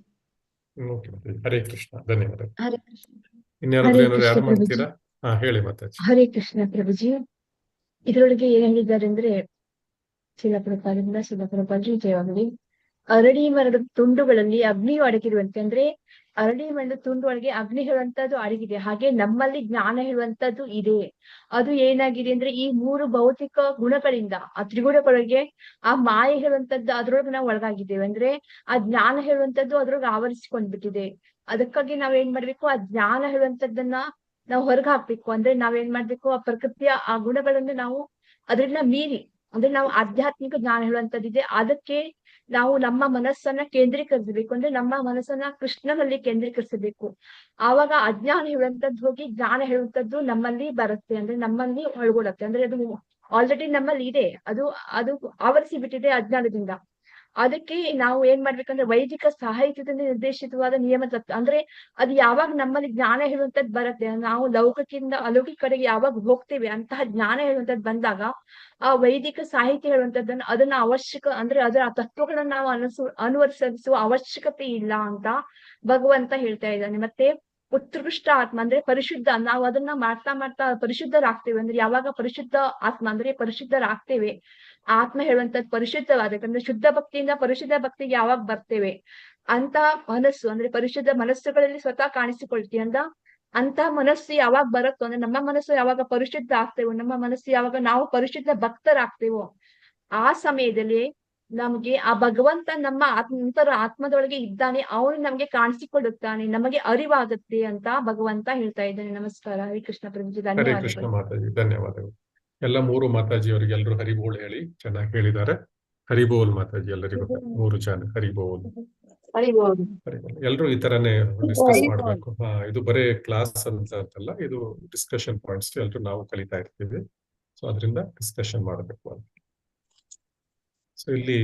ಓಕೆ ಹರೇ ಕೃಷ್ಣ, ಧನ್ಯವಾದ. ಹರೇ ಕೃಷ್ಣ. ಇನ್ಯಾರಾದ್ರೂ ಏನಾದ್ರು ಕೃಷ್ಣ ಯಾರು ಪ್ರಭುಜಿ. ಮಾಡ್ತೀರಾ? ಹೇಳಿ ಮಾತಾಜಿ. ಹರೇ ಕೃಷ್ಣ ಪ್ರಭುಜಿ. ಇದರೊಳಗೆ ಏನ್ ಹೇಳಿದ್ದಾರೆ ಅಂದ್ರೆ, ಶಿಲಪ್ರಭಾದಿಂದ ಜಯವಾಗಲಿ. ಅರಳಿ ಮರದ ತುಂಡುಗಳಲ್ಲಿ ಅಗ್ನಿಯು ಅಡಗಿರುವಂತೆ, ಅಂದ್ರೆ ಅರಳಿ ಮರದ ತುಂಡು ಒಳಗೆ ಅಗ್ನಿ ಹೇಳುವಂತದ್ದು ಅಡಗಿದೆ. ಹಾಗೆ ನಮ್ಮಲ್ಲಿ ಜ್ಞಾನ ಹೇಳುವಂತದ್ದು ಇದೆ. ಅದು ಏನಾಗಿದೆ ಅಂದ್ರೆ, ಈ 3 ಭೌತಿಕ ಗುಣಗಳಿಂದ ಆ ತ್ರಿಗುಣಗಳಿಗೆ ಆ ಮಾಯೆ ಹೇಳುವಂತದ್ದು ಅದ್ರೊಳಗೆ ನಾವು ಒಳಗಾಗಿದ್ದೇವೆ. ಅಂದ್ರೆ ಆ ಜ್ಞಾನ ಹೇಳುವಂತದ್ದು ಅದ್ರೊಳಗೆ ಆವರಿಸಿಕೊಂಡ್ಬಿಟ್ಟಿದೆ. ಅದಕ್ಕಾಗಿ ನಾವ್ ಏನ್ ಮಾಡ್ಬೇಕು, ಆ ಜ್ಞಾನ ಹೇಳುವಂತದ್ದನ್ನ ನಾವು ಹೊರಗೆ ಹಾಕ್ಬೇಕು. ಅಂದ್ರೆ ನಾವೇನ್ ಮಾಡ್ಬೇಕು, ಆ ಪ್ರಕೃತಿಯ ಆ ಗುಣಗಳನ್ನು ನಾವು ಅದನ್ನ ಮೀರಿ, ಅಂದ್ರೆ ನಾವು ಆಧ್ಯಾತ್ಮಿಕ ಜ್ಞಾನ ಹೇಳುವಂತದ್ದಿದೆ, ಅದಕ್ಕೆ ನಾವು ನಮ್ಮ ಮನಸ್ಸನ್ನ ಕೇಂದ್ರೀಕರಿಸಬೇಕು. ಅಂದ್ರೆ ನಮ್ಮ ಮನಸ್ಸನ್ನ ಕೃಷ್ಣನಲ್ಲಿ ಕೇಂದ್ರೀಕರಿಸಬೇಕು. ಆವಾಗ ಅಜ್ಞಾನ ಹೇಳುವಂತದ್ದು ಹೋಗಿ ಜ್ಞಾನ ಹೇಳುವಂತದ್ದು ನಮ್ಮಲ್ಲಿ ಬರುತ್ತೆ. ಅಂದ್ರೆ ನಮ್ಮಲ್ಲಿ ಒಳಗೊಡುತ್ತೆ. ಅಂದ್ರೆ ಅದು ಆಲ್ರೆಡಿ ನಮ್ಮಲ್ಲಿ ಇದೆ, ಅದು ಅದು ಆವರಿಸಿ ಬಿಟ್ಟಿದೆ ಅಜ್ಞಾನದಿಂದ. ಅದಕ್ಕೆ ನಾವು ಏನ್ ಮಾಡ್ಬೇಕಂದ್ರೆ, ವೈದಿಕ ಸಾಹಿತ್ಯದಿಂದ ನಿರ್ದೇಶಿತವಾದ ನಿಯಮ ತತ್ವ, ಅಂದ್ರೆ ಅದು ಯಾವಾಗ ನಮ್ಮಲ್ಲಿ ಜ್ಞಾನ ಹೇಳುವಂತದ್ದು ಬರುತ್ತೆ, ನಾವು ಲೌಕಿಕದಿಂದ ಅಲೌಕಿಕ ಕಡೆಗೆ ಯಾವಾಗ ಹೋಗ್ತೇವೆ, ಅಂತಹ ಜ್ಞಾನ ಹೇಳುವಂತದ್ದು ಬಂದಾಗ ಆ ವೈದಿಕ ಸಾಹಿತ್ಯ ಹೇಳುವಂತದ್ದನ್ನ ಅದನ್ನ ಅವಶ್ಯಕ, ಅಂದ್ರೆ ಅದರ ತತ್ವಗಳನ್ನ ನಾವು ಅನುಸರಿಸುವ ಅವಶ್ಯಕತೆ ಇಲ್ಲ ಅಂತ ಭಗವಂತ ಹೇಳ್ತಾ ಇದ್ದಾನೆ. ಮತ್ತೆ ಉತ್ಕೃಷ್ಟ ಆತ್ಮ ಅಂದ್ರೆ ಪರಿಶುದ್ಧ, ನಾವು ಅದನ್ನ ಮಾಡ್ತಾ ಮಾಡ್ತಾ ಪರಿಶುದ್ಧರಾಗ್ತೇವೆ. ಅಂದ್ರೆ ಯಾವಾಗ ಪರಿಶುದ್ಧ ಆತ್ಮ ಅಂದ್ರೆ ಪರಿಶುದ್ಧರಾಗ್ತೇವೆ, ಆತ್ಮ ಹೇಳುವಂತದ್ದು ಪರಿಶುದ್ಧವಾದಕ್ಕೆ, ಅಂದ್ರೆ ಶುದ್ಧ ಭಕ್ತಿಯಿಂದ ಪರಿಶುದ್ಧ ಭಕ್ತಿಗೆ ಯಾವಾಗ ಬರ್ತೇವೆ, ಅಂತ ಮನಸ್ಸು ಅಂದ್ರೆ ಪರಿಶುದ್ಧ ಮನಸ್ಸುಗಳಲ್ಲಿ ಸ್ವತಃ ಕಾಣಿಸಿಕೊಳ್ತೀವಿ ಅಂತ ಮನಸ್ಸು ಯಾವಾಗ ಬರುತ್ತೋ, ಅಂದ್ರೆ ನಮ್ಮ ಮನಸ್ಸು ಯಾವಾಗ ಪರಿಶುದ್ಧ ಆಗ್ತೇವೋ, ನಮ್ಮ ಮನಸ್ಸು ಯಾವಾಗ ನಾವು ಪರಿಶುದ್ಧ ಭಕ್ತರಾಗ್ತೇವೋ, ಆ ಸಮಯದಲ್ಲಿ ನಮ್ಗೆ ಆ ಭಗವಂತ ನಮ್ಮ ಆತ್ಮದೊಳಗೆ ಇದ್ದಾನೆ, ಅವನು ನಮ್ಗೆ ಕಾಣಿಸಿಕೊಳ್ಳುತ್ತಾನೆ, ನಮಗೆ ಅರಿವಾಗುತ್ತೆ ಅಂತ ಭಗವಂತ ಹೇಳ್ತಾ ಇದ್ದಾನೆ. ನಮಸ್ಕಾರ. ಹರಿ ಕೃಷ್ಣ ಪ್ರಭುಜಿ, ಹರೇ ಕೃಷ್ಣ ಧನ್ಯವಾದಗಳು. ಮಾತಾಜಿ, ಧನ್ಯವಾದಗಳು. ಎಲ್ಲ 3 ಮಾತಾಜಿ ಅವರಿಗೆ ಎಲ್ಲರೂ ಹರಿಬೋಲ್ ಹೇಳಿ, ಚೆನ್ನಾಗಿ ಹೇಳಿದ್ದಾರೆ. ಹರಿಬೋಲ್ ಮಾತಾಜಿ ಎಲ್ಲರಿಗೂ 3 ಜನ ಹರಿಬೋಲ್. ಹರಿಬಹುದು. ಎಲ್ಲರೂ ಈ ತರನೇ ಡಿಸ್ಕಸ್ ಮಾಡ್ಬೇಕು. ಇದು ಬರೇ ಕ್ಲಾಸ್ ಅಂತಲ್ಲ, ಇದು ಡಿಸ್ಕಷನ್ ಪಾಯಿಂಟ್ಸ್ ಎಲ್ಲರೂ ನಾವು ಕಲಿತಾ ಇರ್ತೀವಿ. ಸೊ ಅದರಿಂದ ಡಿಸ್ಕಷನ್ ಮಾಡಬೇಕು ಅಂತ. ಸೊ ಇಲ್ಲಿ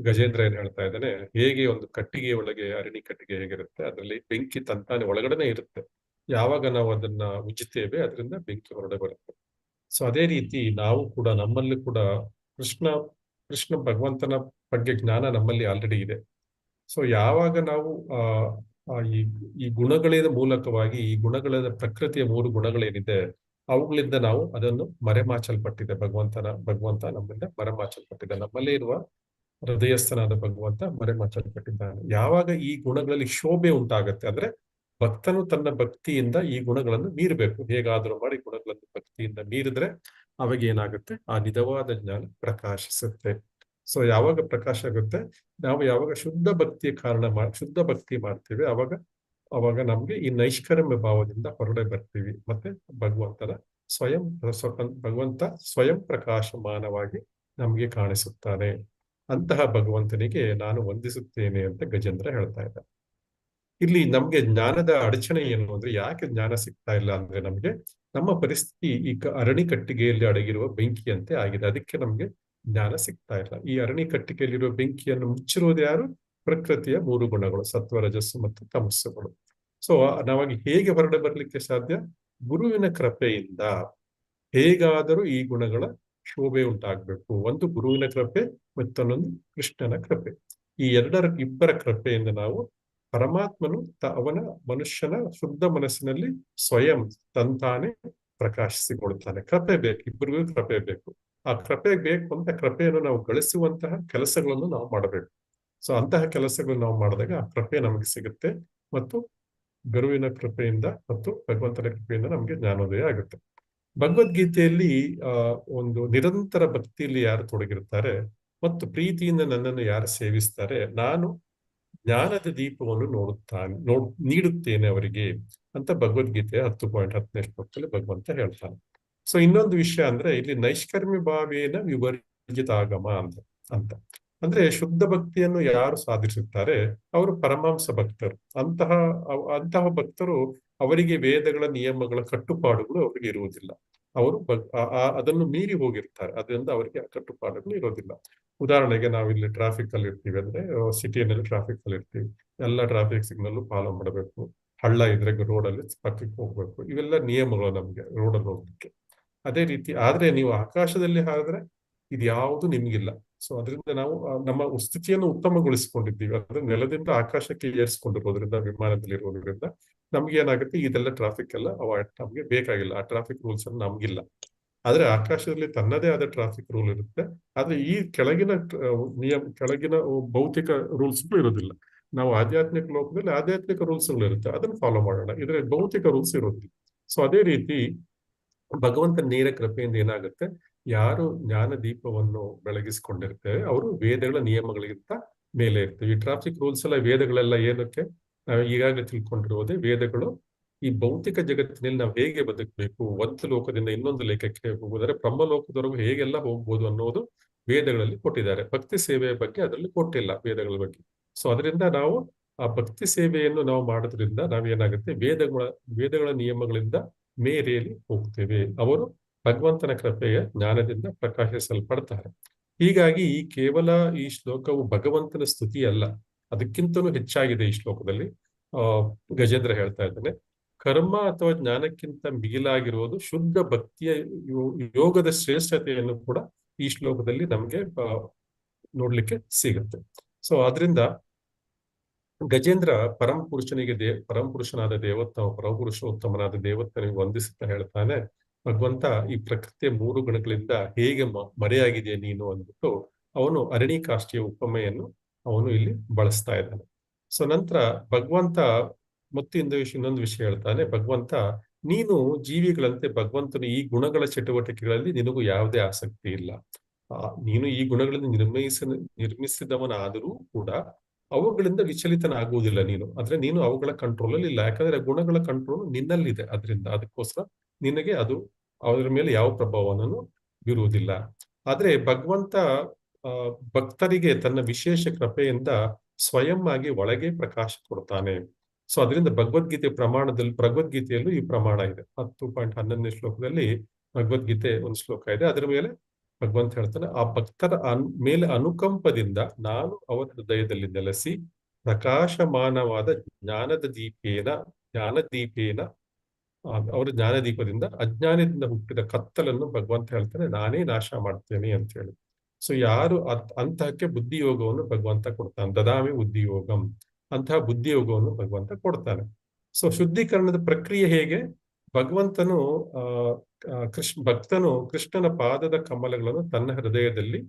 ಗಜೇಂದ್ರ ಏನ್ ಹೇಳ್ತಾ ಇದ್ದಾನೆ, ಹೇಗೆ ಒಂದು ಕಟ್ಟಿಗೆ ಒಳಗೆ ಅರಣಿ ಕಟ್ಟಿಗೆ ಹೇಗಿರುತ್ತೆ, ಅದರಲ್ಲಿ ಬೆಂಕಿ ತಂತಾನೆ ಒಳಗಡೆನೆ ಇರುತ್ತೆ. ಯಾವಾಗ ನಾವು ಅದನ್ನ ಉಜ್ಜುತ್ತೇವೆ ಅದರಿಂದ ಬೆಂಕಿ ಹೊರಡೆ ಬರುತ್ತೆ. ಸೊ ಅದೇ ರೀತಿ ನಾವು ಕೂಡ, ನಮ್ಮಲ್ಲಿ ಕೂಡ ಕೃಷ್ಣ ಭಗವಂತನ ಬಗ್ಗೆ ಜ್ಞಾನ ನಮ್ಮಲ್ಲಿ ಆಲ್ರೆಡಿ ಇದೆ. ಸೊ ಯಾವಾಗ ನಾವು ಈ ಗುಣಗಳ ಮೂಲಕವಾಗಿ, ಈ ಗುಣಗಳ ಪ್ರಕೃತಿಯ 3 ಗುಣಗಳೇನಿದೆ ಅವುಗಳಿಂದ ನಾವು ಅದನ್ನು ಮರೆಮಾಚಲ್ಪಟ್ಟಿದೆ. ಭಗವಂತ ನಮ್ಮಿಂದ ಮರೆಮಾಚಲ್ಪಟ್ಟಿದೆ. ನಮ್ಮಲ್ಲೇ ಇರುವ ಹೃದಯಸ್ಥನಾದ ಭಗವಂತ ಮರೆಮಾಚಲ್ಪಟ್ಟಿದ್ದಾನೆ. ಯಾವಾಗ ಈ ಗುಣಗಳಲ್ಲಿ ಶೋಭೆ ಉಂಟಾಗತ್ತೆ, ಅಂದ್ರೆ ಭಕ್ತನು ತನ್ನ ಭಕ್ತಿಯಿಂದ ಈ ಗುಣಗಳನ್ನು ಮೀರಬೇಕು. ಹೇಗಾದರೂ ಮಾಡಿ ಗುಣಗಳನ್ನು ಭಕ್ತಿಯಿಂದ ಮೀರಿದ್ರೆ ಅವಾಗ ಏನಾಗುತ್ತೆ, ಆ ನಿಜವಾದ ಜ್ಞಾನ ಪ್ರಕಾಶಿಸುತ್ತೆ. ಸೊ ಯಾವಾಗ ಪ್ರಕಾಶ ಆಗುತ್ತೆ, ನಾವು ಯಾವಾಗ ಶುದ್ಧ ಭಕ್ತಿ ಮಾಡ್ತೀವಿ, ಅವಾಗ ನಮ್ಗೆ ಈ ನೈಷ್ಕರ್ಮ್ಯ ಭಾವದಿಂದ ಹೊರಡೆ ಬರ್ತೀವಿ. ಮತ್ತೆ ಭಗವಂತ ಸ್ವಯಂ ಪ್ರಕಾಶಮಾನವಾಗಿ ನಮ್ಗೆ ಕಾಣಿಸುತ್ತಾನೆ. ಅಂತಹ ಭಗವಂತನಿಗೆ ನಾನು ವಂದಿಸುತ್ತೇನೆ ಅಂತ ಗಜೇಂದ್ರ ಹೇಳ್ತಾ ಇದ್ದ. ಇಲ್ಲಿ ನಮ್ಗೆ ಜ್ಞಾನದ ಅಡಚಣೆ ಏನು ಅಂದ್ರೆ, ಯಾಕೆ ಜ್ಞಾನ ಸಿಗ್ತಾ ಇಲ್ಲ ಅಂದ್ರೆ, ನಮ್ಗೆ ನಮ್ಮ ಪರಿಸ್ಥಿತಿ ಈ ಅರಣಿ ಕಟ್ಟಿಗೆಯಲ್ಲಿ ಅಡಗಿರುವ ಬೆಂಕಿಯಂತೆ ಆಗಿದೆ. ಅದಕ್ಕೆ ನಮ್ಗೆ ಜ್ಞಾನ ಸಿಗ್ತಾ ಇಲ್ಲ. ಈ ಅರಣಿ ಕಟ್ಟಿಗೆಯಲ್ಲಿರುವ ಬೆಂಕಿಯನ್ನು ಮುಚ್ಚಿರುವುದು ಯಾರು? ಪ್ರಕೃತಿಯ 3 ಗುಣಗಳು, ಸತ್ವ, ರಜಸ್ಸು ಮತ್ತು ತಮಸ್ಸುಗಳು. ಸೊ ನಾವಾಗ ಹೇಗೆ ಹೊರಡೆ ಬರ್ಲಿಕ್ಕೆ ಸಾಧ್ಯ? ಗುರುವಿನ ಕೃಪೆಯಿಂದ ಹೇಗಾದರೂ ಈ ಗುಣಗಳ ಶೋಭೆ ಉಂಟಾಗ್ಬೇಕು. ಒಂದು ಗುರುವಿನ ಕೃಪೆ, ಮತ್ತೊಂದು ಕೃಷ್ಣನ ಕೃಪೆ. ಈ ಇಬ್ಬರ ಕೃಪೆಯಿಂದ ನಾವು ಪರಮಾತ್ಮನು ಅವನ ಮನುಷ್ಯನ ಶುದ್ಧ ಮನಸ್ಸಿನಲ್ಲಿ ಸ್ವಯಂ ತಂತಾನೆ ಪ್ರಕಾಶಿಸಿಕೊಡುತ್ತಾನೆ. ಕೃಪೆ ಬೇಕು, ಇಬ್ಬರಿಗೂ ಕೃಪೆ ಬೇಕು. ಆ ಕೃಪೆ ಬೇಕು ಅಂತ ಕೃಪೆಯನ್ನು ನಾವು ಗಳಿಸುವಂತಹ ಕೆಲಸಗಳನ್ನು ನಾವು ಮಾಡಬೇಕು. ಸೊ ಅಂತಹ ಕೆಲಸಗಳನ್ನು ನಾವು ಮಾಡಿದಾಗ ಆ ಕೃಪೆ ನಮಗೆ ಸಿಗುತ್ತೆ. ಮತ್ತು ಗುರುವಿನ ಕೃಪೆಯಿಂದ ಮತ್ತು ಭಗವಂತನ ಕೃಪೆಯಿಂದ ನಮಗೆ ಜ್ಞಾನೋದಯ ಆಗುತ್ತೆ. ಭಗವದ್ಗೀತೆಯಲ್ಲಿ ಒಂದು ನಿರಂತರ ಭಕ್ತಿಯಲ್ಲಿ ಯಾರು ತೊಡಗಿರ್ತಾರೆ ಮತ್ತು ಪ್ರೀತಿಯಿಂದ ನನ್ನನ್ನು ಯಾರು ಸೇವಿಸ್ತಾರೆ, ನಾನು ಜ್ಞಾನದ ದೀಪವನ್ನು ನೀಡುತ್ತೇನೆ ಅವರಿಗೆ ಅಂತ ಭಗವದ್ಗೀತೆಯ 10.10ನೇ ಶ್ಲೋಕದಲ್ಲಿ ಭಗವಂತ ಹೇಳ್ತಾನೆ. ಸೊ ಇನ್ನೊಂದು ವಿಷಯ ಅಂದ್ರೆ, ಇಲ್ಲಿ ನೈಷ್ಕರ್ಮ್ಯ ಭಾವೇನ ವಿವರ್ಜಿತಾಗಮ ಅಂತ ಅಂದ್ರೆ, ಶುದ್ಧ ಭಕ್ತಿಯನ್ನು ಯಾರು ಸಾಧಿಸುತ್ತಾರೆ ಅವರು ಪರಮಾಂಸ ಭಕ್ತರು. ಅಂತಹ ಭಕ್ತರು, ಅವರಿಗೆ ವೇದಗಳ ನಿಯಮಗಳ ಕಟ್ಟುಪಾಡುಗಳು ಅವರಿಗೆ ಇರುವುದಿಲ್ಲ. ಅವರು ಅದನ್ನು ಮೀರಿ ಹೋಗಿರ್ತಾರೆ. ಅದರಿಂದ ಅವರಿಗೆ ಆ ಕಟ್ಟುಪಾಡುಗಳು ಇರೋದಿಲ್ಲ. ಉದಾಹರಣೆಗೆ ನಾವಿಲ್ಲಿ ಟ್ರಾಫಿಕ್ ಅಲ್ಲಿ ಇರ್ತೀವಿ ಅಂದ್ರೆ, ಸಿಟಿಯಲ್ಲಿ ಟ್ರಾಫಿಕ್ ಅಲ್ಲಿ ಇರ್ತೀವಿ, ಎಲ್ಲ ಟ್ರಾಫಿಕ್ ಸಿಗ್ನಲ್ ಫಾಲೋ ಮಾಡಬೇಕು. ಹಳ್ಳ ಇದ್ರೆ ರೋಡಲ್ಲಿ ಪಕ್ಕಕ್ಕೆ ಹೋಗ್ಬೇಕು. ಇವೆಲ್ಲ ನಿಯಮಗಳು ನಮ್ಗೆ ರೋಡಲ್ಲಿ ಹೋಗ್ಲಿಕ್ಕೆ. ಅದೇ ರೀತಿ ಆದ್ರೆ ನೀವು ಆಕಾಶದಲ್ಲಿ ಹಾರಿದ್ರೆ ಇದ್ಯಾವುದು ನಿಮ್ಗಿಲ್ಲ. ಸೊ ಅದರಿಂದ ನಾವು ನಮ್ಮ ಸ್ಥಿತಿಯನ್ನು ಉತ್ತಮಗೊಳಿಸಿಕೊಂಡಿದ್ದೀವಿ. ಅಂದ್ರೆ ನೆಲದಿಂದ ಆಕಾಶಕ್ಕೆ ಏರಿಸಿಕೊಂಡಿರೋದ್ರಿಂದ, ವಿಮಾನದಲ್ಲಿರೋದ್ರಿಂದ ನಮ್ಗೆ ಏನಾಗುತ್ತೆ, ಇದೆಲ್ಲ ಟ್ರಾಫಿಕ್ ಎಲ್ಲ ಅವಾಯ್ಡ್, ನಮ್ಗೆ ಬೇಕಾಗಿಲ್ಲ. ಆ ಟ್ರಾಫಿಕ್ ರೂಲ್ಸ್ ಅನ್ನು ನಮ್ಗಿಲ್ಲ. ಆದ್ರೆ ಆಕಾಶದಲ್ಲಿ ತನ್ನದೇ ಆದ ಟ್ರಾಫಿಕ್ ರೂಲ್ ಇರುತ್ತೆ. ಆದ್ರೆ ಈ ಕೆಳಗಿನ ಭೌತಿಕ ರೂಲ್ಸ್ಗಳು ಇರೋದಿಲ್ಲ. ನಾವು ಆಧ್ಯಾತ್ಮಿಕ ಲೋಕದಲ್ಲಿ ಆಧ್ಯಾತ್ಮಿಕ ರೂಲ್ಸ್ಗಳು ಇರುತ್ತೆ, ಅದನ್ನು ಫಾಲೋ ಮಾಡೋಣ. ಇದ್ರೆ ಭೌತಿಕ ರೂಲ್ಸ್ ಇರೋದಿಲ್ಲ. ಸೊ ಅದೇ ರೀತಿ ಭಗವಂತನ ನೇರ ಕೃಪೆಯಿಂದ ಏನಾಗುತ್ತೆ, ಯಾರು ಜ್ಞಾನ ದೀಪವನ್ನು ಬೆಳಗಿಸಿಕೊಂಡಿರ್ತೇವೆ ಅವರು ವೇದಗಳ ನಿಯಮಗಳಿಗಿಂತ ಮೇಲೆ ಇರ್ತೇವೆ. ಈ ಟ್ರಾಫಿಕ್ ರೂಲ್ಸ್ ಎಲ್ಲ, ವೇದಗಳೆಲ್ಲ ಏನಕ್ಕೆ, ನಾವು ಈಗಾಗಲೇ ತಿಳ್ಕೊಂಡಿರುವುದೇ ವೇದಗಳು ಈ ಭೌತಿಕ ಜಗತ್ತಿನಲ್ಲಿ ನಾವು ಹೇಗೆ ಬದುಕಬೇಕು, ಒಂದು ಲೋಕದಿಂದ ಇನ್ನೊಂದು ಲೇಖಕ್ಕೆ ಹೋಗೋದಾದ್ರೆ ಬ್ರಹ್ಮಲೋಕದವರೆಗೂ ಹೇಗೆಲ್ಲ ಹೋಗ್ಬೋದು ಅನ್ನೋದು ವೇದಗಳಲ್ಲಿ ಕೊಟ್ಟಿದ್ದಾರೆ. ಭಕ್ತಿ ಸೇವೆಯ ಬಗ್ಗೆ ಅದರಲ್ಲಿ ಕೊಟ್ಟಿಲ್ಲ ವೇದಗಳ ಬಗ್ಗೆ. ಸೊ ಅದರಿಂದ ನಾವು ಆ ಭಕ್ತಿ ಸೇವೆಯನ್ನು ನಾವು ಮಾಡೋದ್ರಿಂದ ನಾವೇನಾಗುತ್ತೆ, ವೇದಗಳ ನಿಯಮಗಳಿಂದ ಮೇರೇಲಿ ಹೋಗ್ತೇವೆ. ಅವರು ಭಗವಂತನ ಕೃಪೆಯ ಜ್ಞಾನದಿಂದ ಪ್ರಕಾಶಿಸಲ್ಪಡ್ತಾರೆ. ಹೀಗಾಗಿ ಈ ಕೇವಲ ಈ ಶ್ಲೋಕವು ಭಗವಂತನ ಸ್ತುತಿ ಅಲ್ಲ, ಅದಕ್ಕಿಂತಲೂ ಹೆಚ್ಚಾಗಿದೆ. ಈ ಶ್ಲೋಕದಲ್ಲಿ ಗಜೇಂದ್ರ ಹೇಳ್ತಾ ಇದ್ದಾನೆ, ಕರ್ಮ ಅಥವಾ ಜ್ಞಾನಕ್ಕಿಂತ ಮಿಗಿಲಾಗಿರುವುದು ಶುದ್ಧ ಭಕ್ತಿಯ ಯೋಗದ ಶ್ರೇಷ್ಠತೆಯನ್ನು ಕೂಡ ಈ ಶ್ಲೋಕದಲ್ಲಿ ನಮ್ಗೆ ನೋಡ್ಲಿಕ್ಕೆ ಸಿಗುತ್ತೆ. ಸೊ ಅದರಿಂದ ಗಜೇಂದ್ರ ಪರಮಪುರುಷನಾದ ಪರಮಪುರುಷೋತ್ತಮನಾದ ದೇವತ್ತನಿಗೆ ವಂದಿಸುತ್ತಾ ಹೇಳ್ತಾನೆ, ಭಗವಂತ ಈ ಪ್ರಕೃತಿಯ 3 ಗುಣಗಳಿಂದ ಹೇಗೆ ಮರೆಯಾಗಿದೆ ನೀನು ಅಂದ್ಬಿಟ್ಟು ಅವನು ಅರಣಿಕಾಷ್ಠಿಯ ಉಪಮೆಯನ್ನು ಅವನು ಇಲ್ಲಿ ಬಳಸ್ತಾ ಇದ್ದಾನೆ. ಸೊ ನಂತರ ಭಗವಂತ ಮತ್ತೆ ಇನ್ನೊಂದು ವಿಷಯ ಹೇಳ್ತಾನೆ, ಭಗವಂತ ನೀನು ಜೀವಿಗಳಂತೆ ಭಗವಂತನು ಈ ಗುಣಗಳ ಚಟುವಟಿಕೆಗಳಲ್ಲಿ ನಿನಗೂ ಯಾವುದೇ ಆಸಕ್ತಿ ಇಲ್ಲ. ನೀನು ಈ ಗುಣಗಳನ್ನು ನಿರ್ಮಿಸಿದವನಾದರೂ ಕೂಡ ಅವುಗಳಿಂದ ವಿಚಲಿತನಾಗುವುದಿಲ್ಲ ನೀನು. ಆದ್ರೆ ನೀನು ಅವುಗಳ ಕಂಟ್ರೋಲ್ ಅಲ್ಲಿ ಇಲ್ಲ, ಯಾಕಂದ್ರೆ ಗುಣಗಳ ಕಂಟ್ರೋಲ್ ನಿನ್ನಲ್ಲಿದೆ. ಅದಕ್ಕೋಸ್ಕರ ನಿನಗೆ ಅದು ಅದರ ಮೇಲೆ ಯಾವ ಪ್ರಭಾವವನ್ನು ಬೀರುವುದಿಲ್ಲ. ಆದ್ರೆ ಭಗವಂತ ಭಕ್ತರಿಗೆ ತನ್ನ ವಿಶೇಷ ಕೃಪೆಯಿಂದ ಸ್ವಯಂ ಆಗಿ ಒಳಗೆ ಪ್ರಕಾಶ ಕೊಡ್ತಾನೆ. ಸೊ ಅದರಿಂದ ಭಗವದ್ಗೀತೆಯಲ್ಲೂ ಈ ಪ್ರಮಾಣ ಇದೆ. 10.11ನೇ ಶ್ಲೋಕದಲ್ಲಿ ಭಗವದ್ಗೀತೆ ಒಂದು ಶ್ಲೋಕ ಇದೆ. ಅದರ ಮೇಲೆ ಭಗವಂತ ಹೇಳ್ತಾನೆ, ಆ ಭಕ್ತರ ಮೇಲೆ ಅನುಕಂಪದಿಂದ ನಾನು ಅವರ ಹೃದಯದಲ್ಲಿ ನೆಲೆಸಿ ಪ್ರಕಾಶಮಾನವಾದ ಅವರ ಜ್ಞಾನದೀಪದಿಂದ ಅಜ್ಞಾನದಿಂದ ಹುಟ್ಟಿದ ಕತ್ತಲನ್ನು ಭಗವಂತ ಹೇಳ್ತಾನೆ ನಾನೇ ನಾಶ ಮಾಡ್ತೇನೆ ಅಂತ ಹೇಳಿ. ಸೊ ಯಾರು ಅಂತಹಕ್ಕೆ ಬುದ್ಧಿಯೋಗವನ್ನು ಭಗವಂತ ಕೊಡ್ತಾನೆ, ದದಾಮಿ ಬುದ್ಧಿಯೋಗಂ, ಅಂತಹ ಬುದ್ಧಿಯೋಗವನ್ನು ಭಗವಂತ ಕೊಡ್ತಾನೆ. ಸೊ ಶುದ್ಧೀಕರಣದ ಪ್ರಕ್ರಿಯೆ ಹೇಗೆ, ಭಗವಂತನು ಭಕ್ತನು ಕೃಷ್ಣನ ಪಾದದ ಕಮಲಗಳನ್ನು ತನ್ನ ಹೃದಯದಲ್ಲಿ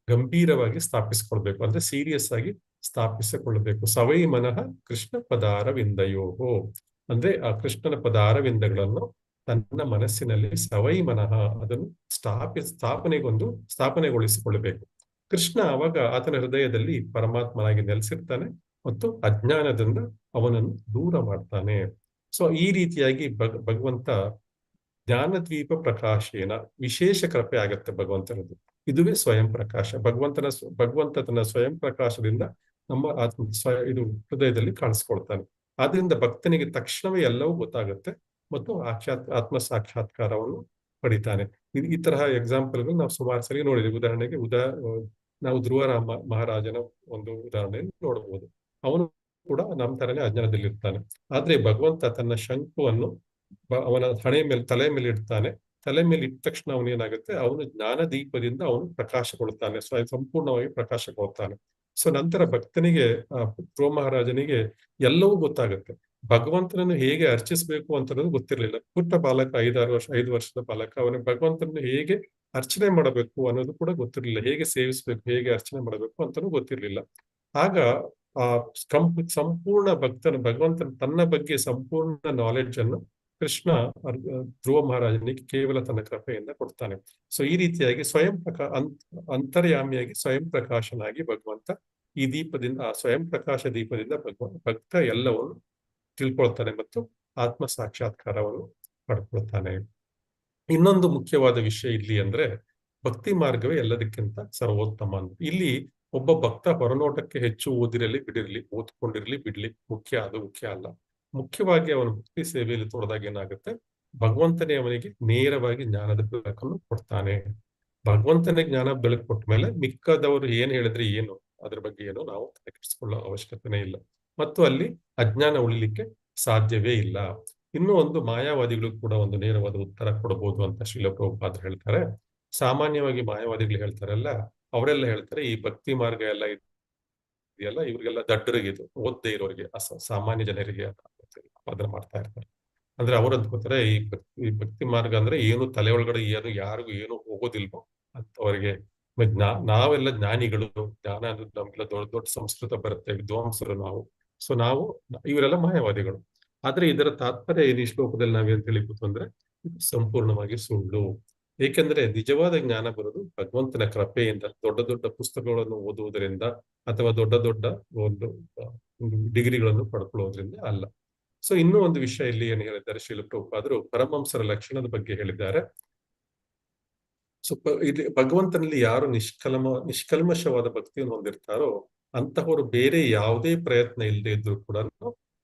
ಗಂಭೀರವಾಗಿ ಸ್ಥಾಪಿಸಿಕೊಳ್ಬೇಕು, ಅಂದ್ರೆ ಸೀರಿಯಸ್ ಆಗಿ ಸ್ಥಾಪಿಸಿಕೊಳ್ಳಬೇಕು. ಸವೈ ಮನಃ ಕೃಷ್ಣ ಪದಾರವಿಂದಯೋಹೋ, ಅಂದ್ರೆ ಆ ಕೃಷ್ಣನ ಪದಾರವಿಂದಗಳನ್ನು ತನ್ನ ಮನಸ್ಸಿನಲ್ಲಿ ಸವೈ ಮನಃ ಅದನ್ನು ಸ್ಥಾಪನೆಗೊಳಿಸಿಕೊಳ್ಳಬೇಕು. ಕೃಷ್ಣ ಅವಾಗ ಆತನ ಹೃದಯದಲ್ಲಿ ಪರಮಾತ್ಮನಾಗಿ ನೆಲೆಸಿರ್ತಾನೆ ಮತ್ತು ಅಜ್ಞಾನದಿಂದ ಅವನನ್ನು ದೂರ ಮಾಡ್ತಾನೆ. ಸೊ ಈ ರೀತಿಯಾಗಿ ಭಗವಂತ ಜ್ಞಾನದ್ವೀಪ ಪ್ರಕಾಶೇನ ವಿಶೇಷ ಕೃಪೆ ಆಗತ್ತೆ ಭಗವಂತನದು. ಇದುವೇ ಸ್ವಯಂ ಪ್ರಕಾಶ. ಭಗವಂತ ತನ್ನ ಸ್ವಯಂ ಪ್ರಕಾಶದಿಂದ ನಮ್ಮ ಇದು ಹೃದಯದಲ್ಲಿ ಕಾಣಿಸ್ಕೊಳ್ತಾನೆ. ಆದ್ರಿಂದ ಭಕ್ತನಿಗೆ ತಕ್ಷಣವೇ ಎಲ್ಲವೂ ಗೊತ್ತಾಗುತ್ತೆ ಮತ್ತು ಆತ್ಮ ಸಾಕ್ಷಾತ್ಕಾರವನ್ನು ಪಡಿತಾನೆ. ಈ ತರಹ ಎಕ್ಸಾಂಪಲ್ಗಳು ನಾವು ಸುಮಾರು ಸರಿ ನೋಡಿದ್ವಿ. ಉದಾಹರಣೆಗೆ ನಾವು ಧ್ರುವರಾಮ ಮಹಾರಾಜನ ಒಂದು ಉದಾಹರಣೆಯನ್ನು ನೋಡಬಹುದು. ಅವನು ಕೂಡ ನಮ್ಮ ತರನೇ ಅಜ್ಞಾನದಲ್ಲಿರ್ತಾನೆ. ಆದ್ರೆ ಭಗವಂತ ತನ್ನ ಶಂಕುವನ್ನು ಅವನ ತಲೆ ಮೇಲೆ ಇಡ್ತಾನೆ. ತಲೆ ಮೇಲೆ ಇಟ್ಟ ತಕ್ಷಣ ಅವನೇನಾಗುತ್ತೆ, ಅವನು ಜ್ಞಾನದೀಪದಿಂದ ಅವನು ಪ್ರಕಾಶಗೊಳ್ತಾನೆ, ಸಂಪೂರ್ಣವಾಗಿ ಪ್ರಕಾಶಗೊಳ್ತಾನೆ. ಸೊ ನಂತರ ಭಕ್ತನಿಗೆ ಧ್ರುವ ಮಹಾರಾಜನಿಗೆ ಎಲ್ಲವೂ ಗೊತ್ತಾಗುತ್ತೆ. ಭಗವಂತನನ್ನು ಹೇಗೆ ಅರ್ಚಿಸ್ಬೇಕು ಅಂತನ್ನೋದು ಗೊತ್ತಿರಲಿಲ್ಲ. ಪುಟ್ಟ ಬಾಲಕ, 5 ವರ್ಷದ ಬಾಲಕ, ಅವನಿಗೆ ಭಗವಂತನನ್ನು ಹೇಗೆ ಅರ್ಚನೆ ಮಾಡಬೇಕು ಅನ್ನೋದು ಕೂಡ ಗೊತ್ತಿರಲಿಲ್ಲ. ಹೇಗೆ ಸೇವಿಸ್ಬೇಕು, ಹೇಗೆ ಅರ್ಚನೆ ಮಾಡಬೇಕು ಅಂತನೂ ಗೊತ್ತಿರಲಿಲ್ಲ. ಆಗ ಆ ಸಂಪೂರ್ಣ ಭಗವಂತನ ತನ್ನ ಬಗ್ಗೆ ಸಂಪೂರ್ಣ ನಾಲೆಡ್ಜ್ ಅನ್ನು ಕೃಷ್ಣ ಧ್ರುವ ಮಹಾರಾಜನಿಗೆ ಕೇವಲ ತನ್ನ ಕೃಪೆಯಿಂದ ಕೊಡ್ತಾನೆ. ಸೊ ಈ ರೀತಿಯಾಗಿ ಅಂತರ್ಯಾಮಿಯಾಗಿ ಸ್ವಯಂ ಪ್ರಕಾಶನಾಗಿ ಭಗವಂತ ಈ ದೀಪದಿಂದ, ಆ ಸ್ವಯಂ ಪ್ರಕಾಶ ದೀಪದಿಂದ ಭಕ್ತ ಎಲ್ಲವನ್ನು ತಿಳ್ಕೊಳ್ತಾನೆ ಮತ್ತು ಆತ್ಮ ಸಾಕ್ಷಾತ್ಕಾರವನ್ನು ಪಡ್ಕೊಳ್ತಾನೆ. ಇನ್ನೊಂದು ಮುಖ್ಯವಾದ ವಿಷಯ ಇಲ್ಲಿ ಅಂದ್ರೆ, ಭಕ್ತಿ ಮಾರ್ಗವೇ ಎಲ್ಲದಕ್ಕಿಂತ ಸರ್ವೋತ್ತಮ ಅಂತ. ಇಲ್ಲಿ ಒಬ್ಬ ಭಕ್ತ ಹೊರನೋಟಕ್ಕೆ ಹೆಚ್ಚು ಓದ್ಕೊಂಡಿರ್ಲಿ ಬಿಡ್ಲಿ ಮುಖ್ಯ ಅಲ್ಲ. ಮುಖ್ಯವಾಗಿ ಅವನ ಭಕ್ತಿ ಸೇವೆಯಲ್ಲಿ ತೊಡದಾಗ ಏನಾಗುತ್ತೆ, ಭಗವಂತನೇ ಅವನಿಗೆ ನೇರವಾಗಿ ಜ್ಞಾನದ ಬೆಳಕನ್ನು ಕೊಡ್ತಾನೆ. ಭಗವಂತನೇ ಜ್ಞಾನ ಬೆಳಕು ಕೊಟ್ಟ ಮೇಲೆ ಮಿಕ್ಕದವರು ಏನ್ ಹೇಳಿದ್ರೆ ಏನು, ಅದ್ರ ಬಗ್ಗೆ ಏನು ನಾವು ತಲೆಕೆಡಿಸಿಕೊಳ್ಳೋ ಅವಶ್ಯಕತೆನೇ ಇಲ್ಲ. ಮತ್ತು ಅಲ್ಲಿ ಅಜ್ಞಾನ ಉಳಿಲಿಕ್ಕೆ ಸಾಧ್ಯವೇ ಇಲ್ಲ. ಇನ್ನೂ ಒಂದು ಮಾಯಾವಾದಿಗಳು ಕೂಡ ಒಂದು ನೇರವಾದ ಉತ್ತರ ಕೊಡಬಹುದು ಅಂತ ಶ್ರೀಲ ಪ್ರಭುಪಾದರು ಹೇಳ್ತಾರೆ. ಸಾಮಾನ್ಯವಾಗಿ ಮಾಯಾವಾದಿಗಳು ಹೇಳ್ತಾರಲ್ಲ, ಅವರೆಲ್ಲ ಹೇಳ್ತಾರೆ ಈ ಭಕ್ತಿ ಮಾರ್ಗ ಎಲ್ಲ ಇದೆಯಲ್ಲ ಇವ್ರಿಗೆಲ್ಲ ದಡ್ಡರಿಗೆ, ಇದು ಓದದೇ ಇರೋರಿಗೆ, ಸಾಮಾನ್ಯ ಜನರಿಗೆ ಅದನ್ನ ಮಾಡ್ತಾ ಇರ್ತಾರೆ. ಅಂದ್ರೆ ಅವ್ರು ಅಂದ್ಕೋತಾರೆ ಈ ಭಕ್ತಿ ಮಾರ್ಗ ಅಂದ್ರೆ ಏನು ತಲೆ ಒಳಗಡೆ ಏನು ಯಾರಿಗೂ ಏನು ಹೋಗೋದಿಲ್ವೋ ಅಂತವರಿಗೆ. ನಾವೆಲ್ಲ ಜ್ಞಾನಿಗಳು, ಜ್ಞಾನ ಅಂದ್ರೆ ನಮ್ಗೆಲ್ಲ ದೊಡ್ಡ ದೊಡ್ಡ ಸಂಸ್ಕೃತ ಬರುತ್ತೆ, ವಿದ್ವಾಂಸರು ನಾವು. ಸೊ ನಾವು ಇವರೆಲ್ಲ ಮಾಯಾವಾದಿಗಳು. ಆದ್ರೆ ಇದರ ತಾತ್ಪರ್ಯ ಏನು ಈ ಶ್ಲೋಕದಲ್ಲಿ ನಾವೇನ್ ತಿಳಿಬಹುದು ಅಂದ್ರೆ ಇದು ಸಂಪೂರ್ಣವಾಗಿ ಸುಳ್ಳು. ಏಕೆಂದ್ರೆ ನಿಜವಾದ ಜ್ಞಾನ ಬರೋದು ಭಗವಂತನ ಕೃಪೆಯಿಂದ, ದೊಡ್ಡ ದೊಡ್ಡ ಪುಸ್ತಕಗಳನ್ನು ಓದುವುದರಿಂದ ಅಥವಾ ದೊಡ್ಡ ದೊಡ್ಡ ಒಂದು ಡಿಗ್ರಿಗಳನ್ನು ಪಡ್ಕೊಳ್ಳೋದ್ರಿಂದ ಅಲ್ಲ. ಸೊ ಇನ್ನೂ ಒಂದು ವಿಷಯ ಇಲ್ಲಿ ಏನು ಹೇಳಿದ್ದಾರೆ ಶ್ರೀಲ ಪ್ರಭುಪಾದರು, ಪರಮಹಂಸರ ಲಕ್ಷಣದ ಬಗ್ಗೆ ಹೇಳಿದ್ದಾರೆ. ಸೊ ಇಲ್ಲಿ ಭಗವಂತನಲ್ಲಿ ಯಾರು ನಿಷ್ಕಲ್ಮಶವಾದ ಭಕ್ತಿಯನ್ನು ಹೊಂದಿರ್ತಾರೋ ಅಂತಹವರು ಬೇರೆ ಯಾವುದೇ ಪ್ರಯತ್ನ ಇಲ್ಲದೆ ಇದ್ರು ಕೂಡ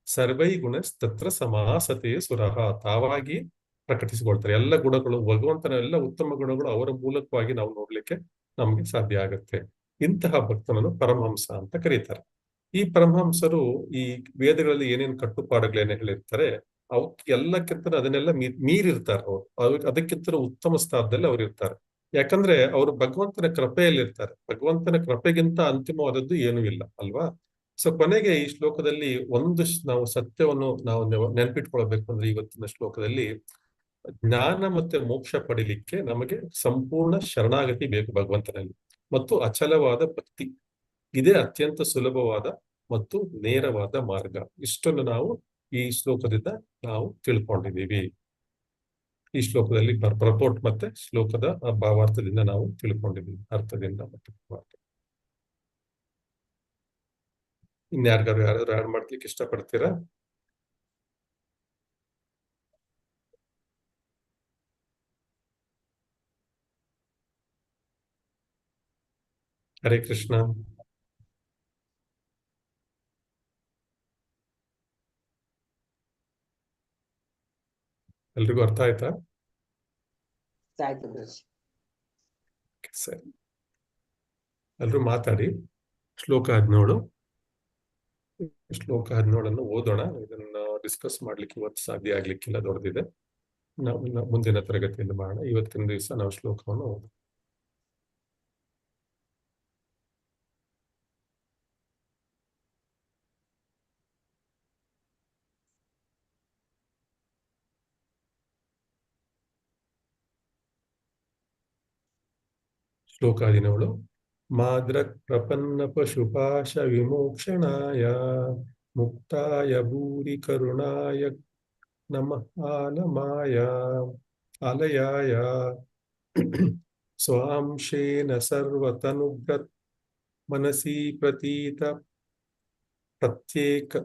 ಸರ್ವೈ ಗುಣ ತತ್ರ ಸಮಾಸತೆ ಸುರಹ, ತಾವಾಗಿ ಪ್ರಕಟಿಸಿಕೊಳ್ತಾರೆ. ಎಲ್ಲ ಗುಣಗಳು, ಭಗವಂತನ ಎಲ್ಲ ಉತ್ತಮ ಗುಣಗಳು ಅವರ ಮೂಲಕವಾಗಿ ನಾವು ನೋಡ್ಲಿಕ್ಕೆ ನಮ್ಗೆ ಸಾಧ್ಯ ಆಗುತ್ತೆ. ಇಂತಹ ಭಕ್ತನನ್ನು ಪರಮಹಂಸ ಅಂತ ಕರೀತಾರೆ. ಈ ಪರಮಹಂಸರು ಈ ವೇದಗಳಲ್ಲಿ ಏನೇನು ಕಟ್ಟುಪಾಡುಗಳೇನೇ ಹೇಳಿರ್ತಾರೆ ಅವಕ್ಕೆ ಎಲ್ಲಕ್ಕಿಂತ ಅದನ್ನೆಲ್ಲ ಮೀರಿರ್ತಾರೆ. ಅವ್ರು ಅದಕ್ಕಿಂತ ಉತ್ತಮ ಸ್ಥಾನದಲ್ಲಿ ಅವ್ರು ಇರ್ತಾರೆ. ಯಾಕಂದ್ರೆ ಅವರು ಭಗವಂತನ ಕೃಪೆಯಲ್ಲಿ ಇರ್ತಾರೆ. ಭಗವಂತನ ಕೃಪೆಗಿಂತ ಅಂತಿಮವಾದದ್ದು ಏನೂ ಇಲ್ಲ ಅಲ್ವಾ. ಸೊ ಕೊನೆಗೆ ಈ ಶ್ಲೋಕದಲ್ಲಿ ಒಂದು ನಾವು ಸತ್ಯವನ್ನು ನಾವು ನೆನಪಿಟ್ಕೊಳ್ಬೇಕು ಅಂದ್ರೆ, ಇವತ್ತಿನ ಶ್ಲೋಕದಲ್ಲಿ ಜ್ಞಾನ ಮತ್ತೆ ಮೋಕ್ಷ ಪಡಿಲಿಕ್ಕೆ ನಮಗೆ ಸಂಪೂರ್ಣ ಶರಣಾಗತಿ ಬೇಕು ಭಗವಂತನಲ್ಲಿ, ಮತ್ತು ಅಚಲವಾದ ಭಕ್ತಿ. ಇದೇ ಅತ್ಯಂತ ಸುಲಭವಾದ ಮತ್ತು ನೇರವಾದ ಮಾರ್ಗ. ಇಷ್ಟನ್ನು ನಾವು ಈ ಶ್ಲೋಕದಿಂದ ನಾವು ತಿಳ್ಕೊಂಡಿದ್ದೀವಿ. ಈ ಶ್ಲೋಕದಲ್ಲಿ ಪ್ರಪೋರ್ಟ್ ಮತ್ತೆ ಶ್ಲೋಕದ ಭಾವಾರ್ಥದಿಂದ ನಾವು ತಿಳ್ಕೊಂಡಿದ್ದೀವಿ, ಅರ್ಥದಿಂದ ಮತ್ತೆ ಭಾವಾರ್ಥ. ಇನ್ಯಾರಿಗಾರು ಯಾರಾದ್ರೂ ಆಡ್ ಮಾಡ್ಲಿಕ್ಕೆ ಇಷ್ಟಪಡ್ತೀರಾ? ಹರೇ ಕೃಷ್ಣ. ಎಲ್ರಿಗೂ ಅರ್ಥ ಆಯ್ತಾ? ಸರಿ, ಎಲ್ರು ಮಾತಾಡಿ. ಶ್ಲೋಕ 17 ಓದೋಣ. ಇದನ್ನ ಡಿಸ್ಕಸ್ ಮಾಡ್ಲಿಕ್ಕೆ ಇವತ್ತು ಸಾಧ್ಯ ಆಗ್ಲಿಕ್ಕಿಲ್ಲ, ದೊಡ್ಡದಿದೆ. ನಾವು ಮುಂದಿನ ತರಗತಿಯಲ್ಲಿ ಮಾಡೋಣ. ಇವತ್ತಿನ ದಿವಸ ನಾವು ಶ್ಲೋಕವನ್ನು ಓದೋಣ. ಶ್ಲೋಕ 17. ಮಾದ್ರಕ್ ಪ್ರಪನ್ನ ಪಶುಪಾಶ ವಿಮೋಕ್ಷಣಾಯ ಮುಕ್ತಾಯ ಭೂರಿ ಕರುಣಾಯ ನಮಃ ಆಲಯಾಯ ಸ್ವಾಂಶೇನ ಸರ್ವತನುಬ್ರತ್ ಮನಸಿ ಪ್ರತೀತ ಪ್ರತ್ಯೇಕ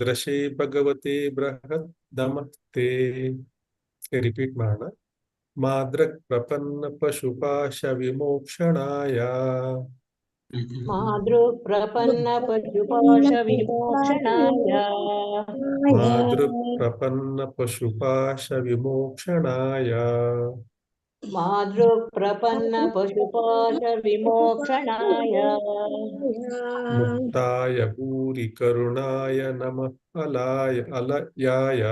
ದೃಶೇ ಭಗವತೆ ಬೃಹತ್ ನಮಸ್ತೆ. ರಿಪೀಟ್ ಮಾಡೋಣ. ಮಾದ್ರಕ್ ಪ್ರಪನ್ನ ಪಶುಪಾಶ ವಿಮೋಕ್ಷಣಾಯ ಮಾದೃಕ್ ಪ್ರಪನ್ನ ಪಶುಪಾಶ ವಿಮೋಕ್ಷಣಾಯ ಮಾದೃಕ್ ಪ್ರಪನ್ನ ಪಶುಪಾಶ ವಿಮೋಕ್ಷಣಾಯ ಮಾದೃಕ್ ಪ್ರಪನ್ನ ಪಶುಪಾಶ ವಿಮೋಕ್ಷಣಾಯ ಮುಕ್ತಾಯ ಭೂರಿ ಕರುಣಾಯ ನಮಃ ಅಲಯಾಯ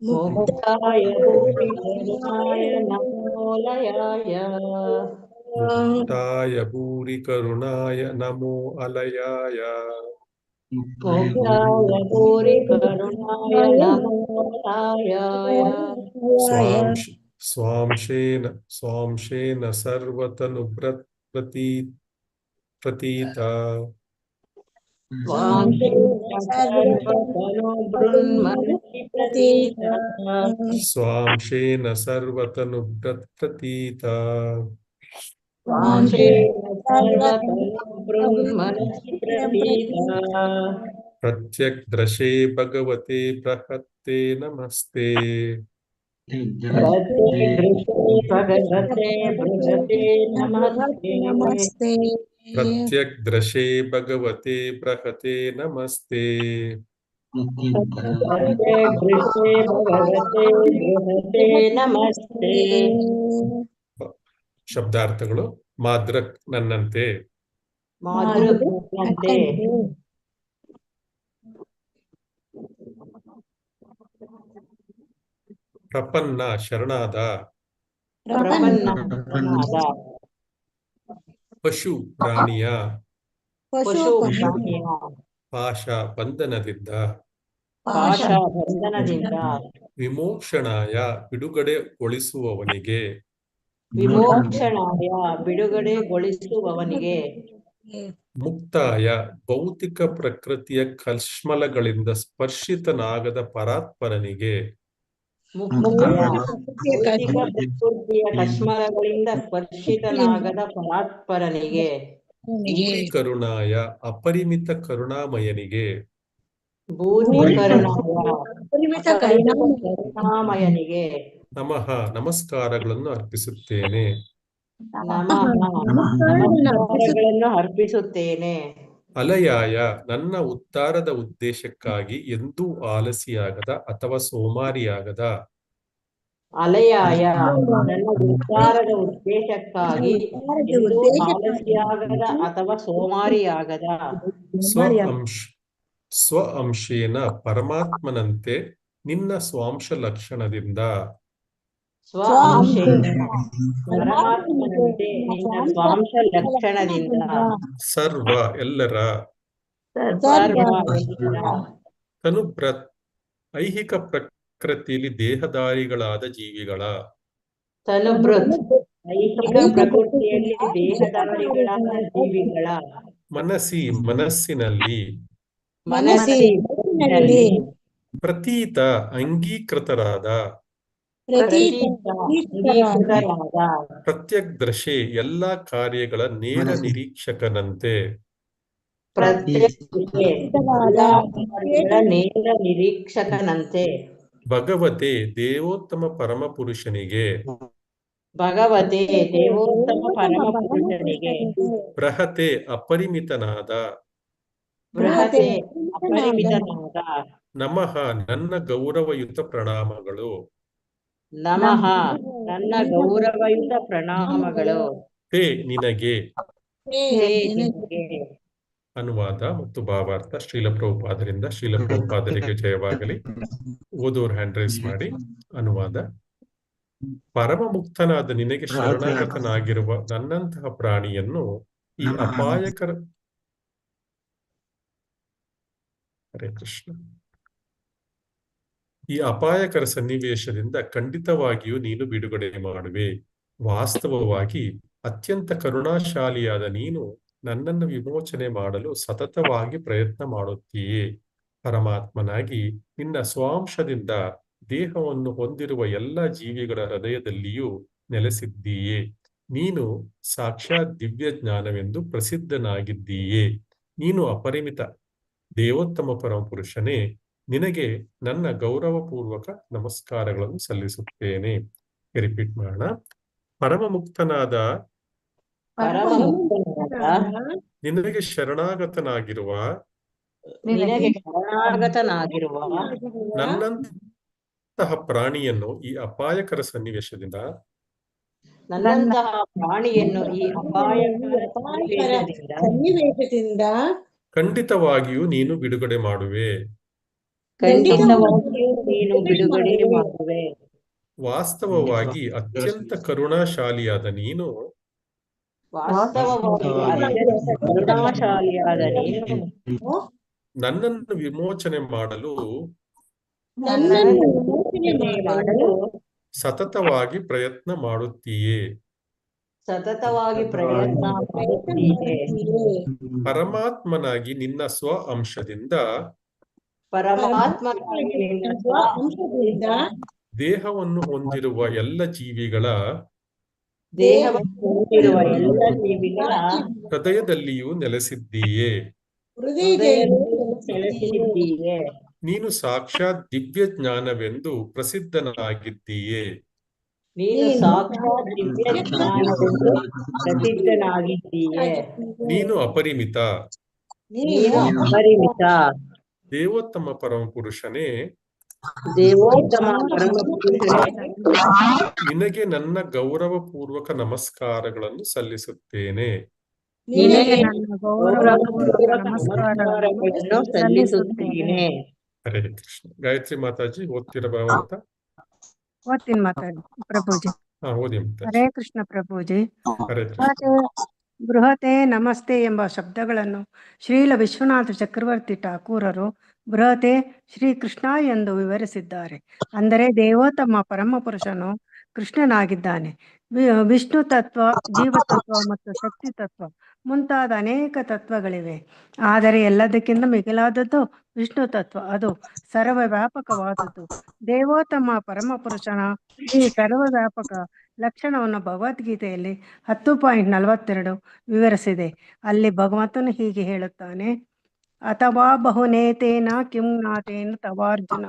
ಮುಕ್ತಾಯ ಭೂರಿ ಕರುಣಾಯ ನಮೋಲಯಾಯ ಮುಕ್ತಾಯ ಭೂರಿ ಕರುಣಾಯ ನಮೋ ಅಲಯಾಯ ಮುಕ್ತಾಯ ಭೂರಿ ಕರುಣಾಯ ನಮೋಲಯಾಯ ಸ್ವಾಂಶೇನ ಸರ್ವತನು ಪ್ರತೀತ ಸ್ವಾಂಶೇನ ಸರ್ವತನು ಪ್ರತೀತ ಪ್ರತ್ಯಕ್ ದೃಶೇ ಭಗವತೆ ಬೃಹತ್ತೆ ನಮಸ್ತೆ. ಪ್ರತ್ಯಕ್ ದೃಶೇ ಭಗವತೆ ಬೃಹತೆ ನಮಸ್ತೆ. ಶಬ್ದಾರ್ಥಗಳು. ಮಾದ್ರಕ್ ನನ್ನಂತೆ, ಪ್ರಪನ್ನ ಶರಣಾದ, ಪ್ರಪನ್ನ ಶರಣಾದ, ಪಶು ಪ್ರಾಣಿಯ, ಪಶು ಪ್ರಾಣಿಯ, ಪಾಶ ಬಂಧನದಿಂದ, ಪಾಶ ಬಂಧನದಿಂದ, ವಿಮೋಕ್ಷಣಾಯ ಬಿಡುಗಡೆಗೊಳಿಸುವವನಿಗೆ, ವಿಮೋಕ್ಷಣಾಯ ಬಿಡುಗಡೆಗೊಳಿಸುವವನಿಗೆ, ಮುಕ್ತಾಯ ಭೌತಿಕ ಪ್ರಕೃತಿಯ ಕಲ್ಮಲಗಳಿಂದ ಸ್ಪರ್ಶಿತನಾಗದ ಪರಾತ್ಪರನಿಗೆ, ಮುಕ್ತಾಯ ಭೌತಿಕ ಪ್ರಕೃತಿಯ ಕಶ್ಮಲಗಳಿಂದ ಸ್ಪರ್ಶಿತನಾಗದ ಪರಾತ್ಪರನಿಗೆ, ಭೂರಿ ಕರುಣಾಯ ಅಪರಿಮಿತ ಕರುಣಾಮಯನಿಗೆ, ಭೂರಿ ಕರುಣಾಯ ಅಪರಿಮಿತ ಕರುಣಾಮಯನಿಗೆ ನಮಃ ನಮಸ್ಕಾರಗಳನ್ನು ಅರ್ಪಿಸುತ್ತೇನೆ. ನಮಃ ನಮಸ್ಕಾರಗಳನ್ನು ಅರ್ಪಿಸುತ್ತೇನೆ. ಅಲಯಾಯ ನನ್ನ ಉದ್ಧಾರದ ಉದ್ದೇಶಕ್ಕಾಗಿ ಎಂದೂ ಆಲಸಿಯಾಗದ ಅಥವಾ ಸೋಮಾರಿಯಾಗದ, ಅಲಯಾಯ ನನ್ನ ಉದ್ಧಾರದ ಉದ್ದೇಶಕ್ಕಾಗಿ ಎಂದೂ ಆಲಸ್ಯಾಗದ ಅಥವಾ ಸೋಮಾರಿಯಾಗದ, ಸ್ವ ಅಂಶೇನ ಪರಮಾತ್ಮನಂತೆ ನಿನ್ನ ಸ್ವಾಂಶ ಲಕ್ಷಣದಿಂದ, ಸ್ವ ಅಂಶೇನ ಪರಮಾತ್ಮನಂತೆ ನಿನ್ನ ಸ್ವಾಂಶ ಲಕ್ಷಣದಿಂದ, ಸರ್ವ ಎಲ್ಲರ, ಸರ್ವ ಎಲ್ಲರ, ಐಹಿಕ ಪ್ರಕೃತಿಯಲ್ಲಿ ದೇಹಧಾರಿಗಳಾದ ಜೀವಿಗಳ, ಐಹಿಕ ಪ್ರಕೃತಿಯಲ್ಲಿ ದೇಹಧಾರಿಗಳಾದ ಜೀವಿಗಳ, ಮನಸ್ಸಿನಲ್ಲಿ, ಮನಸ್ಸಿನಲ್ಲಿ, ಪ್ರತೀತ ಅಂಗೀಕೃತರಾದ, ಪ್ರತ್ಯಗ್ದರ್ಶಿ ಎಲ್ಲಾ ಕಾರ್ಯಗಳ ನೇರ ನಿರೀಕ್ಷಕನಂತೆ, ನೇರ ನಿರೀಕ್ಷಕನಂತೆ, ಭಗವತೆ ದೇವೋತ್ತಮ ಪರಮಪುರುಷನಿಗೆ, ಭಗವತೆ ದೇವೋತ್ತಮ ಪರಮಪುರುಷನಿಗೆ, ಬೃಹತೆ ಅಪರಿಮಿತನಾದ, ಬೃಹತೆ ಅಪರಿಮಿತನಾದ, ನಮಃ ನನ್ನ ಗೌರವಯುತ ಪ್ರಣಾಮಗಳು, ನಮಃ ನನ್ನ ಗೌರವಯುತ ಪ್ರಣಾಮಗಳು, ತೇ ನಿನಗೆ. ನಿನಗೆ. ಅನುವಾದ ಮತ್ತು ಭಾವಾರ್ಥ ಶ್ರೀಲ ಪ್ರಭುಪಾದರಿಂದ. ಶ್ರೀಲ ಪ್ರಭುಪಾದರಿಗೆ ಜಯವಾಗಲಿ. ಓದೋರ್ ಹ್ಯಾಂಡ್ ರೈಸ್ ಮಾಡಿ. ಅನುವಾದ: ಪರಮ ಮುಕ್ತನಾದ ನಿನಗೆ ಶರಣಾಗತನಾಗಿರುವ ನನ್ನಂತಹ ಪ್ರಾಣಿಯನ್ನು ಈ ಅಪಾಯಕರ ಹರೇ ಕೃಷ್ಣ ಈ ಅಪಾಯಕರ ಸನ್ನಿವೇಶದಿಂದ ಖಂಡಿತವಾಗಿಯೂ ನೀನು ಬಿಡುಗಡೆ ಮಾಡುವೆ. ವಾಸ್ತವವಾಗಿ ಅತ್ಯಂತ ಕರುಣಾಶಾಲಿಯಾದ ನೀನು ನನ್ನನ್ನು ವಿಮೋಚನೆ ಮಾಡಲು ಸತತವಾಗಿ ಪ್ರಯತ್ನ ಮಾಡುತ್ತೀಯೇ. ಪರಮಾತ್ಮನಾಗಿ ನಿನ್ನ ಸ್ವಾಂಶದಿಂದ ದೇಹವನ್ನು ಹೊಂದಿರುವ ಎಲ್ಲ ಜೀವಿಗಳ ಹೃದಯದಲ್ಲಿಯೂ ನೆಲೆಸಿದ್ದೀಯೇ. ನೀನು ಸಾಕ್ಷಾತ್ ದಿವ್ಯ ಜ್ಞಾನವೆಂದು ಪ್ರಸಿದ್ಧನಾಗಿದ್ದೀಯೇ. ನೀನು ಅಪರಿಮಿತ ದೇವೋತ್ತಮ ಪರಮಪುರುಷನೇ. ನಿನಗೆ ನನ್ನ ಗೌರವಪೂರ್ವಕ ನಮಸ್ಕಾರಗಳನ್ನು ಸಲ್ಲಿಸುತ್ತೇನೆ. ರಿಪೀಟ್ ಮಾಡೋಣ. ಪರಮಮುಕ್ತನಾದ ನಿನಗೆ ಶರಣಾಗತನಾಗಿರುವ ನನ್ನಂತಹ ಪ್ರಾಣಿಯನ್ನು ಈ ಅಪಾಯಕರ ಸನ್ನಿವೇಶದಿಂದ ಖಂಡಿತವಾಗಿಯೂ ನೀನು ಬಿಡುಗಡೆ ಮಾಡುವೆ. ವಾಸ್ತವವಾಗಿ ಅತ್ಯಂತ ಕರುಣಾಶಾಲಿಯಾದ ನೀನು ನನ್ನನ್ನು ವಿಮೋಚನೆ ಮಾಡಲು ಸತತವಾಗಿ ಪ್ರಯತ್ನ ಮಾಡುತ್ತೀಯೇ. ಪರಮಾತ್ಮನಾಗಿ ನಿನ್ನ ಸ್ವ ಅಂಶದಿಂದ ದೇಹವನ್ನು ಹೊಂದಿರುವ ಎಲ್ಲ ಜೀವಿಗಳ ಹೃದಯದಲ್ಲಿಯೂ ನೆಲೆಸಿದ್ದೀಯೇ. ನೀನು ಸಾಕ್ಷಾತ್ ದಿವ್ಯ ಜ್ಞಾನವೆಂದು ಪ್ರಸಿದ್ಧನಾಗಿದ್ದೀಯೇ. ನೀನು ಅಪರಿಮಿತ ದೇವೋತ್ತಮ ಪರಮಪುರುಷನೇ. ನಿನಗೆ ನನ್ನ ಗೌರವಪೂರ್ವಕ ನಮಸ್ಕಾರಗಳನ್ನು ಸಲ್ಲಿಸುತ್ತೇನೆ. ಹರೇ ಕೃಷ್ಣ. ಗಾಯತ್ರಿ ಮಾತಾಜಿ ಓದ್ತಿರ ಭಾವಾರ್ಥ. ಓದ್ತೀನಿ ಮಾತಾಡಿ ಪ್ರಭುಜಿ. ಓದಿ ಮಾತಾಜಿ. ಹರೇ ಕೃಷ್ಣ ಪ್ರಭುಜಿ. ಹರೇ ಕೃಷ್ಣ. ಬೃಹತೆ ನಮಸ್ತೆ ಎಂಬ ಶಬ್ದಗಳನ್ನು ಶ್ರೀಲ ವಿಶ್ವನಾಥ ಚಕ್ರವರ್ತಿ ಠಾಕೂರರು ಬೃಹತೆ ಶ್ರೀಕೃಷ್ಣ ಎಂದು ವಿವರಿಸಿದ್ದಾರೆ. ಅಂದರೆ ದೇವೋತ್ತಮ ಪರಮಪುರುಷನು ಕೃಷ್ಣನಾಗಿದ್ದಾನೆ. ವಿಷ್ಣು ತತ್ವ, ಜೀವತತ್ವ ಮತ್ತು ಶಕ್ತಿ ತತ್ವ ಮುಂತಾದ ಅನೇಕ ತತ್ವಗಳಿವೆ. ಆದರೆ ಎಲ್ಲದಕ್ಕಿಂತ ಮಿಗಿಲಾದದ್ದು ವಿಷ್ಣು ತತ್ವ. ಅದು ಸರ್ವವ್ಯಾಪಕವಾದದ್ದು. ದೇವೋತ್ತಮ ಪರಮಪುರುಷನ ಈ ಸರ್ವವ್ಯಾಪಕ ಲಕ್ಷಣವನ್ನು ಭಗವದ್ಗೀತೆಯಲ್ಲಿ 10.42 ವಿವರಿಸಿದೆ. ಅಲ್ಲಿ ಭಗವಂತನು ಹೀಗೆ ಹೇಳುತ್ತಾನೆ: ಅಥವಾ ಬಹುನೇತೇನ ಕಿಂ ನಾತೇನ ತವಾರ್ಜುನ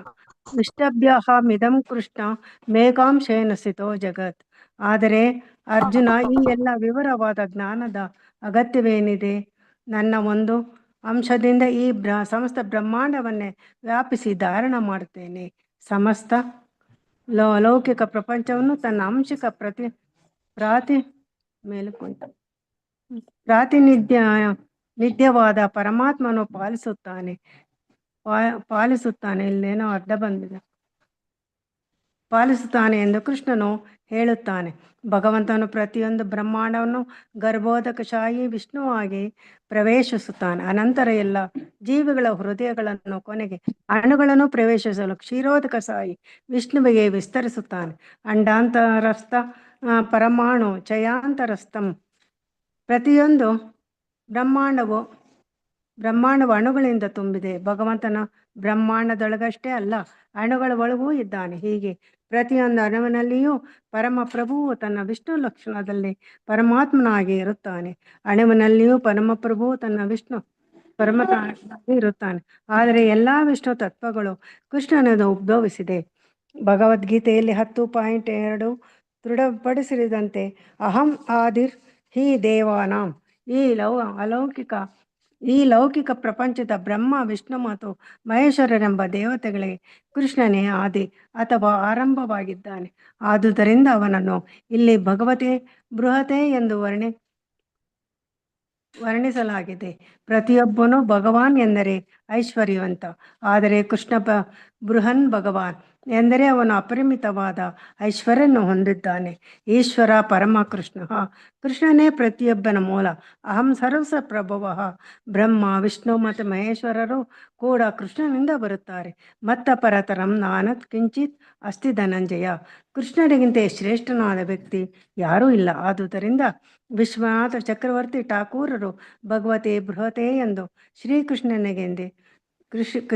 ಇಷ್ಟಭ್ಯಮಿದಂ ಕೃಷ್ಣ ಮೇಘಾಂಶೇನ ಸ್ಥಿತೋ ಜಗತ್. ಆದರೆ ಅರ್ಜುನ, ಈ ಎಲ್ಲ ವಿವರವಾದ ಜ್ಞಾನದ ಅಗತ್ಯವೇನಿದೆ? ನನ್ನ ಒಂದು ಅಂಶದಿಂದ ಈ ಸಮಸ್ತ ಬ್ರಹ್ಮಾಂಡವನ್ನೇ ವ್ಯಾಪಿಸಿ ಧಾರಣ ಮಾಡುತ್ತೇನೆ. ಸಮಸ್ತ ಲೌಕಿಕ ಪ್ರಪಂಚವನ್ನು ತನ್ನ ಅಂಶಿಕ ನಿತ್ಯವಾದ ಪರಮಾತ್ಮನು ಪಾಲಿಸುತ್ತಾನೆ ಇಲ್ಲೇನೋ ಅಡ್ಡ ಬಂದಿದೆ, ಪಾಲಿಸುತ್ತಾನೆ ಎಂದು ಕೃಷ್ಣನು ಹೇಳುತ್ತಾನೆ. ಭಗವಂತನು ಪ್ರತಿಯೊಂದು ಬ್ರಹ್ಮಾಂಡವನ್ನು ಗರ್ಭೋದಕಶಾಹಿ ವಿಷ್ಣುವಾಗಿ ಪ್ರವೇಶಿಸುತ್ತಾನೆ. ಅನಂತರ ಎಲ್ಲ ಜೀವಿಗಳ ಹೃದಯಗಳನ್ನು, ಕೊನೆಗೆ ಅಣುಗಳನ್ನು ಪ್ರವೇಶಿಸಲು ಕ್ಷೀರೋದಕಶಾಹಿ ವಿಷ್ಣುವಿಗೆ ವಿಸ್ತರಿಸುತ್ತಾನೆ. ಅಂಡಾಂತರಸ್ಥ ಪರಮಾಣು ಚಯಾಂತರಸ್ಥಂ. ಪ್ರತಿಯೊಂದು ಬ್ರಹ್ಮಾಂಡವು ಅಣುಗಳಿಂದ ತುಂಬಿದೆ. ಭಗವಂತನ ಬ್ರಹ್ಮಾಂಡದೊಳಗಷ್ಟೇ ಅಲ್ಲ, ಅಣುಗಳ ಒಳಗೂ ಇದ್ದಾನೆ. ಹೀಗೆ ಪ್ರತಿಯೊಂದು ಅಣುವಿನಲ್ಲಿಯೂ ಪರಮಪ್ರಭುವು ತನ್ನ ವಿಷ್ಣು ಲಕ್ಷಣದಲ್ಲಿ ಪರಮಾತ್ಮನಾಗಿ ಇರುತ್ತಾನೆ. ಅಣುವಿನಲ್ಲಿಯೂ ಪರಮಪ್ರಭುವು ತನ್ನ ವಿಷ್ಣು ಪರಮಾತ್ಮನಾಗಿ ಇರುತ್ತಾನೆ. ಆದರೆ ಎಲ್ಲ ವಿಷ್ಣು ತತ್ವಗಳು ಕೃಷ್ಣನಿಂದ ಉದ್ಭವಿಸಿದೆ. ಭಗವದ್ಗೀತೆಯಲ್ಲಿ 10.2 ದೃಢಪಡಿಸಿದಂತೆ ಅಹಂ ಆದಿರ್ ಹಿ ದೇವಾನಾಂ. ಈ ಲೌಕಿಕ ಪ್ರಪಂಚದ ಬ್ರಹ್ಮ, ವಿಷ್ಣು ಮತ್ತು ಮಹೇಶ್ವರರೆಂಬ ದೇವತೆಗಳಿಗೆ ಕೃಷ್ಣನೇ ಆದಿ ಅಥವಾ ಆರಂಭವಾಗಿದ್ದಾನೆ. ಆದುದರಿಂದ ಅವನನ್ನು ಇಲ್ಲಿ ಭಗವತೆ ಬೃಹತೆ ಎಂದು ವರ್ಣಿಸಲಾಗಿದೆ. ಪ್ರತಿಯೊಬ್ಬನು ಭಗವಾನ್ ಎಂದರೆ ಐಶ್ವರ್ಯವಂತ. ಆದರೆ ಕೃಷ್ಣ ಬೃಹನ್ ಭಗವಾನ್ ಎಂದರೆ ಅವನು ಅಪರಿಮಿತವಾದ ಐಶ್ವರ್ಯನ್ನು ಹೊಂದಿದ್ದಾನೆ. ಈಶ್ವರ ಪರಮ ಕೃಷ್ಣನೇ ಪ್ರತಿಯೊಬ್ಬನ ಮೂಲ. ಅಹಂ ಸರ್ವಸ ಪ್ರಭವ. ಬ್ರಹ್ಮ, ವಿಷ್ಣು ಮತ್ತು ಮಹೇಶ್ವರರು ಕೂಡ ಕೃಷ್ಣನಿಂದ ಬರುತ್ತಾರೆ. ಮತ್ತ ಪರತರಂ ನಾನತ್ ಕಿಂಚಿತ್ ಅಸ್ತಿ ಧನಂಜಯ. ಕೃಷ್ಣನಿಗಿಂತ ಶ್ರೇಷ್ಠನಾದ ವ್ಯಕ್ತಿ ಯಾರೂ ಇಲ್ಲ. ಆದುದರಿಂದ ವಿಶ್ವನಾಥ ಚಕ್ರವರ್ತಿ ಠಾಕೂರರು ಭಗವತೆ ಬೃಹತೆ ಎಂದು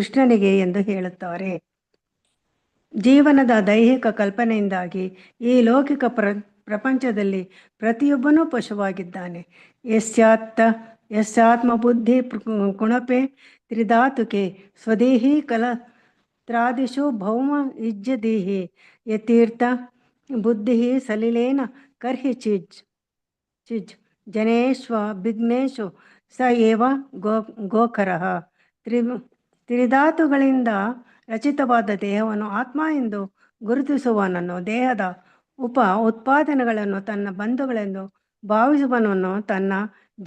ಕೃಷ್ಣನಿಗೆ ಎಂದು ಹೇಳುತ್ತಾರೆ. ಜೀವನದ ದೈಹಿಕ ಕಲ್ಪನೆಯಿಂದಾಗಿ ಈ ಲೌಕಿಕ ಪ್ರಪಂಚದಲ್ಲಿ ಪ್ರತಿಯೊಬ್ಬನೂ ಪಶುವಾಗಿದ್ದಾನೆ. ಯಸ್ಯಾತ್ಮ ಬುದ್ಧಿ ಕುಣಪೆ ತ್ರಿಧಾತುಕೆ ಸ್ವದೇಹಿ ಕಲತ್ರಾದಿಷು ಭೌಮ ಇಜ್ಜದೇಹಿ ಯತೀರ್ಥ ಬುದ್ಧಿ ಸಲಿಲೇನ ಕರ್ಹಿ ಚಿಜ್ ಜನೇಶ್ವ ವಿಘ್ನೇಶು ಸ ಏವ ಗೋಖರಃ. ತ್ರಿಧಾತುಗಳಿಂದ ರಚಿತವಾದ ದೇಹವನ್ನು ಆತ್ಮ ಎಂದು ಗುರುತಿಸುವವನನ್ನು, ದೇಹದ ಉತ್ಪಾದನೆಗಳನ್ನು ತನ್ನ ಬಂಧುಗಳೆಂದು ಭಾವಿಸುವವನನ್ನು, ತನ್ನ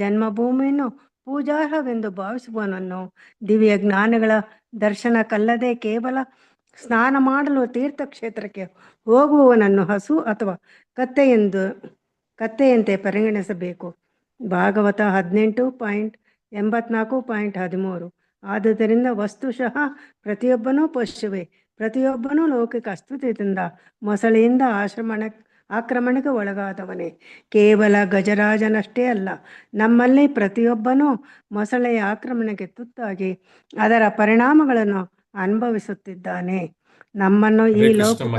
ಜನ್ಮಭೂಮಿಯನ್ನು ಪೂಜಾರ್ಹವೆಂದು ಭಾವಿಸುವವನನ್ನು, ದಿವ್ಯ ಜ್ಞಾನಿಗಳ ದರ್ಶನಕ್ಕಲ್ಲದೆ ಕೇವಲ ಸ್ನಾನ ಮಾಡಲು ತೀರ್ಥಕ್ಷೇತ್ರಕ್ಕೆ ಹೋಗುವವನನ್ನು ಹಸು ಅಥವಾ ಕತ್ತೆಯಂತೆ ಪರಿಗಣಿಸಬೇಕು. ಭಾಗವತ 18.84.13. ಆದುದರಿಂದ ವಸ್ತುಶಃ ಪ್ರತಿಯೊಬ್ಬನೂ ಪಶುವೆ. ಪ್ರತಿಯೊಬ್ಬನೂ ಲೌಕಿಕ ಅಸ್ತಿತ್ವದಿಂದ ಮೊಸಳೆಯಿಂದ ಆಕ್ರಮಣಕ್ಕೆ ಒಳಗಾದವನೇ. ಕೇವಲ ಗಜರಾಜನಷ್ಟೇ ಅಲ್ಲ, ನಮ್ಮಲ್ಲಿ ಪ್ರತಿಯೊಬ್ಬನೂ ಮೊಸಳೆಯ ಆಕ್ರಮಣಕ್ಕೆ ತುತ್ತಾಗಿ ಅದರ ಪರಿಣಾಮಗಳನ್ನು ಅನುಭವಿಸುತ್ತಿದ್ದಾನೆ. ನಮ್ಮನ್ನು ಈ ಲೌಕಿಕ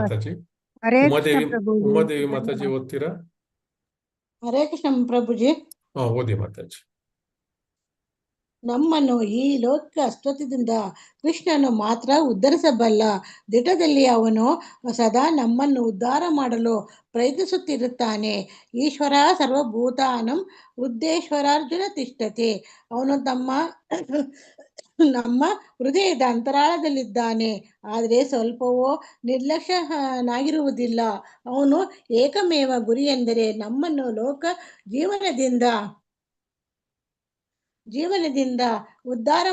ಹರೇ ಕೃಷ್ಣ ಉಮಾದೇವಿ ಮಾತಾಜಿ ಓದ್ತೀರಾ? ಹರೇ ಕೃಷ್ಣ ಪ್ರಭುಜಿ. ಓದಿ ಮಾತಾಜಿ. ನಮ್ಮನ್ನು ಈ ಲೌಕಿಕ ಅಸ್ತಿತ್ವದಿಂದ ಕೃಷ್ಣನು ಮಾತ್ರ ಉದ್ಧರಿಸಬಲ್ಲ. ದಿಟದಲ್ಲಿ ಅವನು ಸದಾ ನಮ್ಮನ್ನು ಉದ್ಧಾರ ಮಾಡಲು ಪ್ರಯತ್ನಿಸುತ್ತಿರುತ್ತಾನೆ. ಈಶ್ವರ ಸರ್ವಭೂತಾನಂ ಉದ್ದೇಶ್ವರಾರ್ಜುನ ತಿಷ್ಠತೆ. ಅವನು ನಮ್ಮ ಹೃದಯದ ಅಂತರಾಳದಲ್ಲಿದ್ದಾನೆ, ಆದರೆ ಸ್ವಲ್ಪವೂ ನಿರ್ಲಕ್ಷ್ಯನಾಗಿರುವುದಿಲ್ಲ. ಅವನು ಏಕಮೇವ ಗುರಿ ಎಂದರೆ ನಮ್ಮನ್ನು ಲೋಕ ಜೀವನದಿಂದ ಜೀವನದಿಂದ ಉದ್ಧಾರ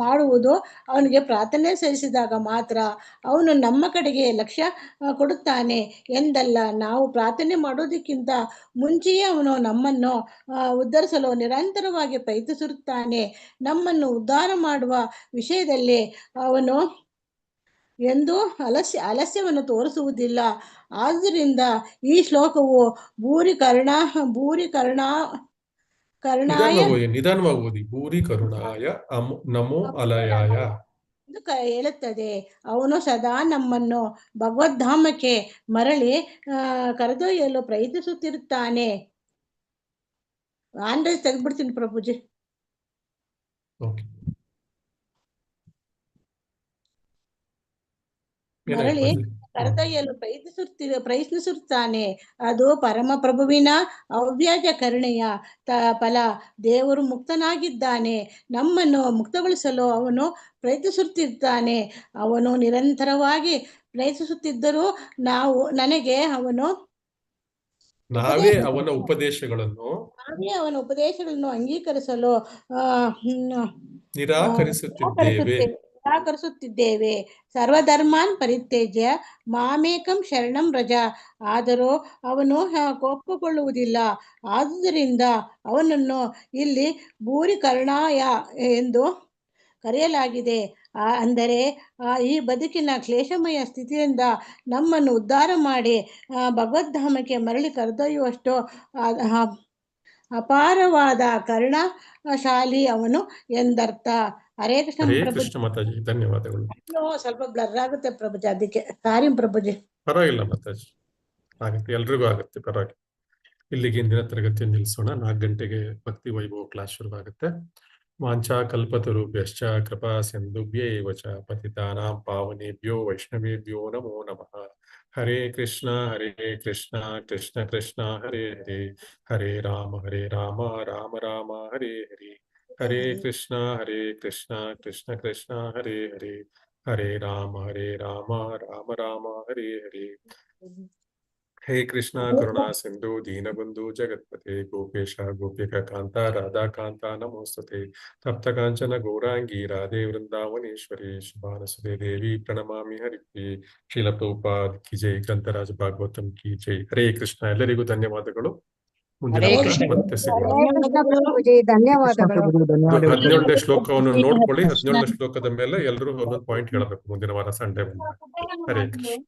ಮಾಡುವುದು ಅವನಿಗೆ ಪ್ರಾರ್ಥನೆ ಸಲ್ಲಿಸಿದಾಗ ಮಾತ್ರ ಅವನು ನಮ್ಮ ಕಡೆಗೆ ಲಕ್ಷ್ಯ ಕೊಡುತ್ತಾನೆ ಎಂದಲ್ಲ. ನಾವು ಪ್ರಾರ್ಥನೆ ಮಾಡೋದಕ್ಕಿಂತ ಮುಂಚೆಯೇ ಅವನು ನಮ್ಮನ್ನು ಉದ್ಧರಿಸಲು ನಿರಂತರವಾಗಿ ಪ್ರಯತ್ನಿಸುತ್ತಾನೆ. ನಮ್ಮನ್ನು ಉದ್ಧಾರ ಮಾಡುವ ವಿಷಯದಲ್ಲಿ ಅವನು ಎಂದು ಆಲಸ್ಯವನ್ನು ತೋರಿಸುವುದಿಲ್ಲ. ಆದ್ದರಿಂದ ಈ ಶ್ಲೋಕವು ನಿಧಾನವಾಗಿ ಓದಿ. ಭೂರಿ ಕರುಣಾಯ ನಮೋ ಅಲಯಾಯ ಎಂದು ಹೇಳುತ್ತದೆ. ಅವನು ಸದಾ ನಮ್ಮನ್ನು ಭಗವದ್ಧಾಮಕ್ಕೆ ಮರಳಿ ಕರೆದೊಯ್ಯಲು ಪ್ರಯತ್ನಿಸುತ್ತಿರುತ್ತಾನೆ. ಆಂಡ್ರೇಜ್ ತೆಗೆದ್ಬಿಡ್ತೀನಿ ಪ್ರಭುಜಿ. ಮರಳಿ ಕರೆದೊಯ್ಯಲು ಪ್ರಯತ್ನಿಸುತ್ತಾನೆ. ಅದು ಪರಮ ಪ್ರಭುವಿನ ಅವ್ಯಾಜ ಕರುಣೆಯ ಫಲ. ದೇವರು ಮುಕ್ತನಾಗಿದ್ದಾನೆ. ನಮ್ಮನ್ನು ಮುಕ್ತಗೊಳಿಸಲು ಅವನು ಪ್ರಯತ್ನಿಸುತ್ತಿದ್ದಾನೆ. ಅವನು ನಿರಂತರವಾಗಿ ಪ್ರಯತ್ನಿಸುತ್ತಿದ್ದರೂ ನಾವೇ ಅವನ ಉಪದೇಶಗಳನ್ನು ಅಂಗೀಕರಿಸಲು ನಿರಾಕರಿಸುತ್ತಿದ್ದೇವೆ. ಸರ್ವಧರ್ಮಾನ್ ಪರಿತ್ಯಜ್ಯ ಮಾಮೇಕಂ ಶರಣಂ ವ್ರಜ. ಆದರೂ ಅವನು ಕೋಪಗೊಳ್ಳುವುದಿಲ್ಲ. ಆದುದರಿಂದ ಅವನನ್ನು ಇಲ್ಲಿ ಭೂರಿ ಕರುಣಾಯ ಎಂದು ಕರೆಯಲಾಗಿದೆ. ಅಂದರೆ ಈ ಬದುಕಿನ ಕ್ಲೇಶಮಯ ಸ್ಥಿತಿಯಿಂದ ನಮ್ಮನ್ನು ಉದ್ಧಾರ ಮಾಡಿ ಭಗವದ್ಧಾಮಕ್ಕೆ ಮರಳಿ ಕರೆದೊಯ್ಯುವಷ್ಟು ಅಪಾರವಾದ ಕರುಣಾಶಾಲಿ ಅವನು ಎಂದರ್ಥ. ಹರೇ ಕೃಷ್ಣ ಮಾತಾಜಿ, ಧನ್ಯವಾದಗಳು. ಸ್ವಲ್ಪ ಬ್ಲರ್ ಆಗುತ್ತೆ ಪ್ರಭುಜಿ, ಅದಕ್ಕೆ ಸಾರಿ ಪ್ರಭುಜಿ. ಪರವಾಗಿಲ್ಲ ಮಾತಾಜಿ, ಆಗುತ್ತೆ, ಎಲ್ರಿಗೂ ಆಗುತ್ತೆ, ಪರವಾಗಿಲ್ಲ. ಇಲ್ಲಿಗೆ ಇಂದಿನ ತರಗತಿಯನ್ನು ನಿಲ್ಲಿಸೋಣ. 4 ಗಂಟೆಗೆ ಭಕ್ತಿ ವೈಭವ ಕ್ಲಾಸ್ ಶುರುವಾಗುತ್ತೆ. ವಾಂಛಾ ಕಲ್ಪತರುಭ್ಯಶ್ಚ ಕೃಪಾ ಸಿಂಧುಭ್ಯೇವ ಚ ಪತಿತಾನಾಂ ಪಾವನೇಭ್ಯೋ ವೈಷ್ಣವೇಭ್ಯೋ ನಮೋ ನಮಃ. ಹರೇ ಕೃಷ್ಣ ಕೃಷ್ಣ ಕೃಷ್ಣ ಹರೇ ಹರೇ, ಹರೇ ರಾಮ ರಾಮ ರಾಮ ಹರೇ ಹರೇ. ಹರೇ ಕೃಷ್ಣ ಕೃಷ್ಣ ಕೃಷ್ಣ ಹರೇ ಹರೇ, ಹರೇ ರಾಮ ರಾಮ ರಾಮ ಹರೇ ಹರೇ. ಹೇ ಕೃಷ್ಣ ಕರುಣಾ ಸಿಂಧು ದೀನಬಂಧು ಜಗತ್ಪತೆ, ಗೋಪೇಶ ಗೋಪಿಕ ಕಾಂತ ರಾಧಾಕಾಂತ ನಮೋಸ್ತುತೆ. ತಪ್ತ ಕಾಂಚನ ಗೌರಾಂಗಿ ರಾಧೆ ವೃಂದಾವನೇಶ್ವರಿ, ಶುಭಾನಸುತೆ ದೇವಿ ಪ್ರಣಮಾಮಿ ಹರಿಪ್ರಿಯೆ. ಶ್ರೀಲ ಪ್ರಭುಪಾದ್ ಕಿ ಜೈ, ಗ್ರಂಥರಾಜ ಭಾಗವತಂ ಕಿ ಜೈ. ಹರೇ ಕೃಷ್ಣ. ಎಲ್ಲರಿಗೂ ಧನ್ಯವಾದಗಳು. ಮುಂದಿನ ಮತ್ತೆ ಸಿಗೋಣ. 17ನೇ ಶ್ಲೋಕವನ್ನು ನೋಡ್ಕೊಳ್ಳಿ. 17ನೇ ಶ್ಲೋಕದ ಮೇಲೆ ಎಲ್ಲರೂ ಒಂದೊಂದು ಪಾಯಿಂಟ್ ಹೇಳಬೇಕು ಮುಂದಿನ ವಾರ ಸಂಡೇ ಬಂದಾಗ. ಹರೇ ಕೃಷ್ಣ.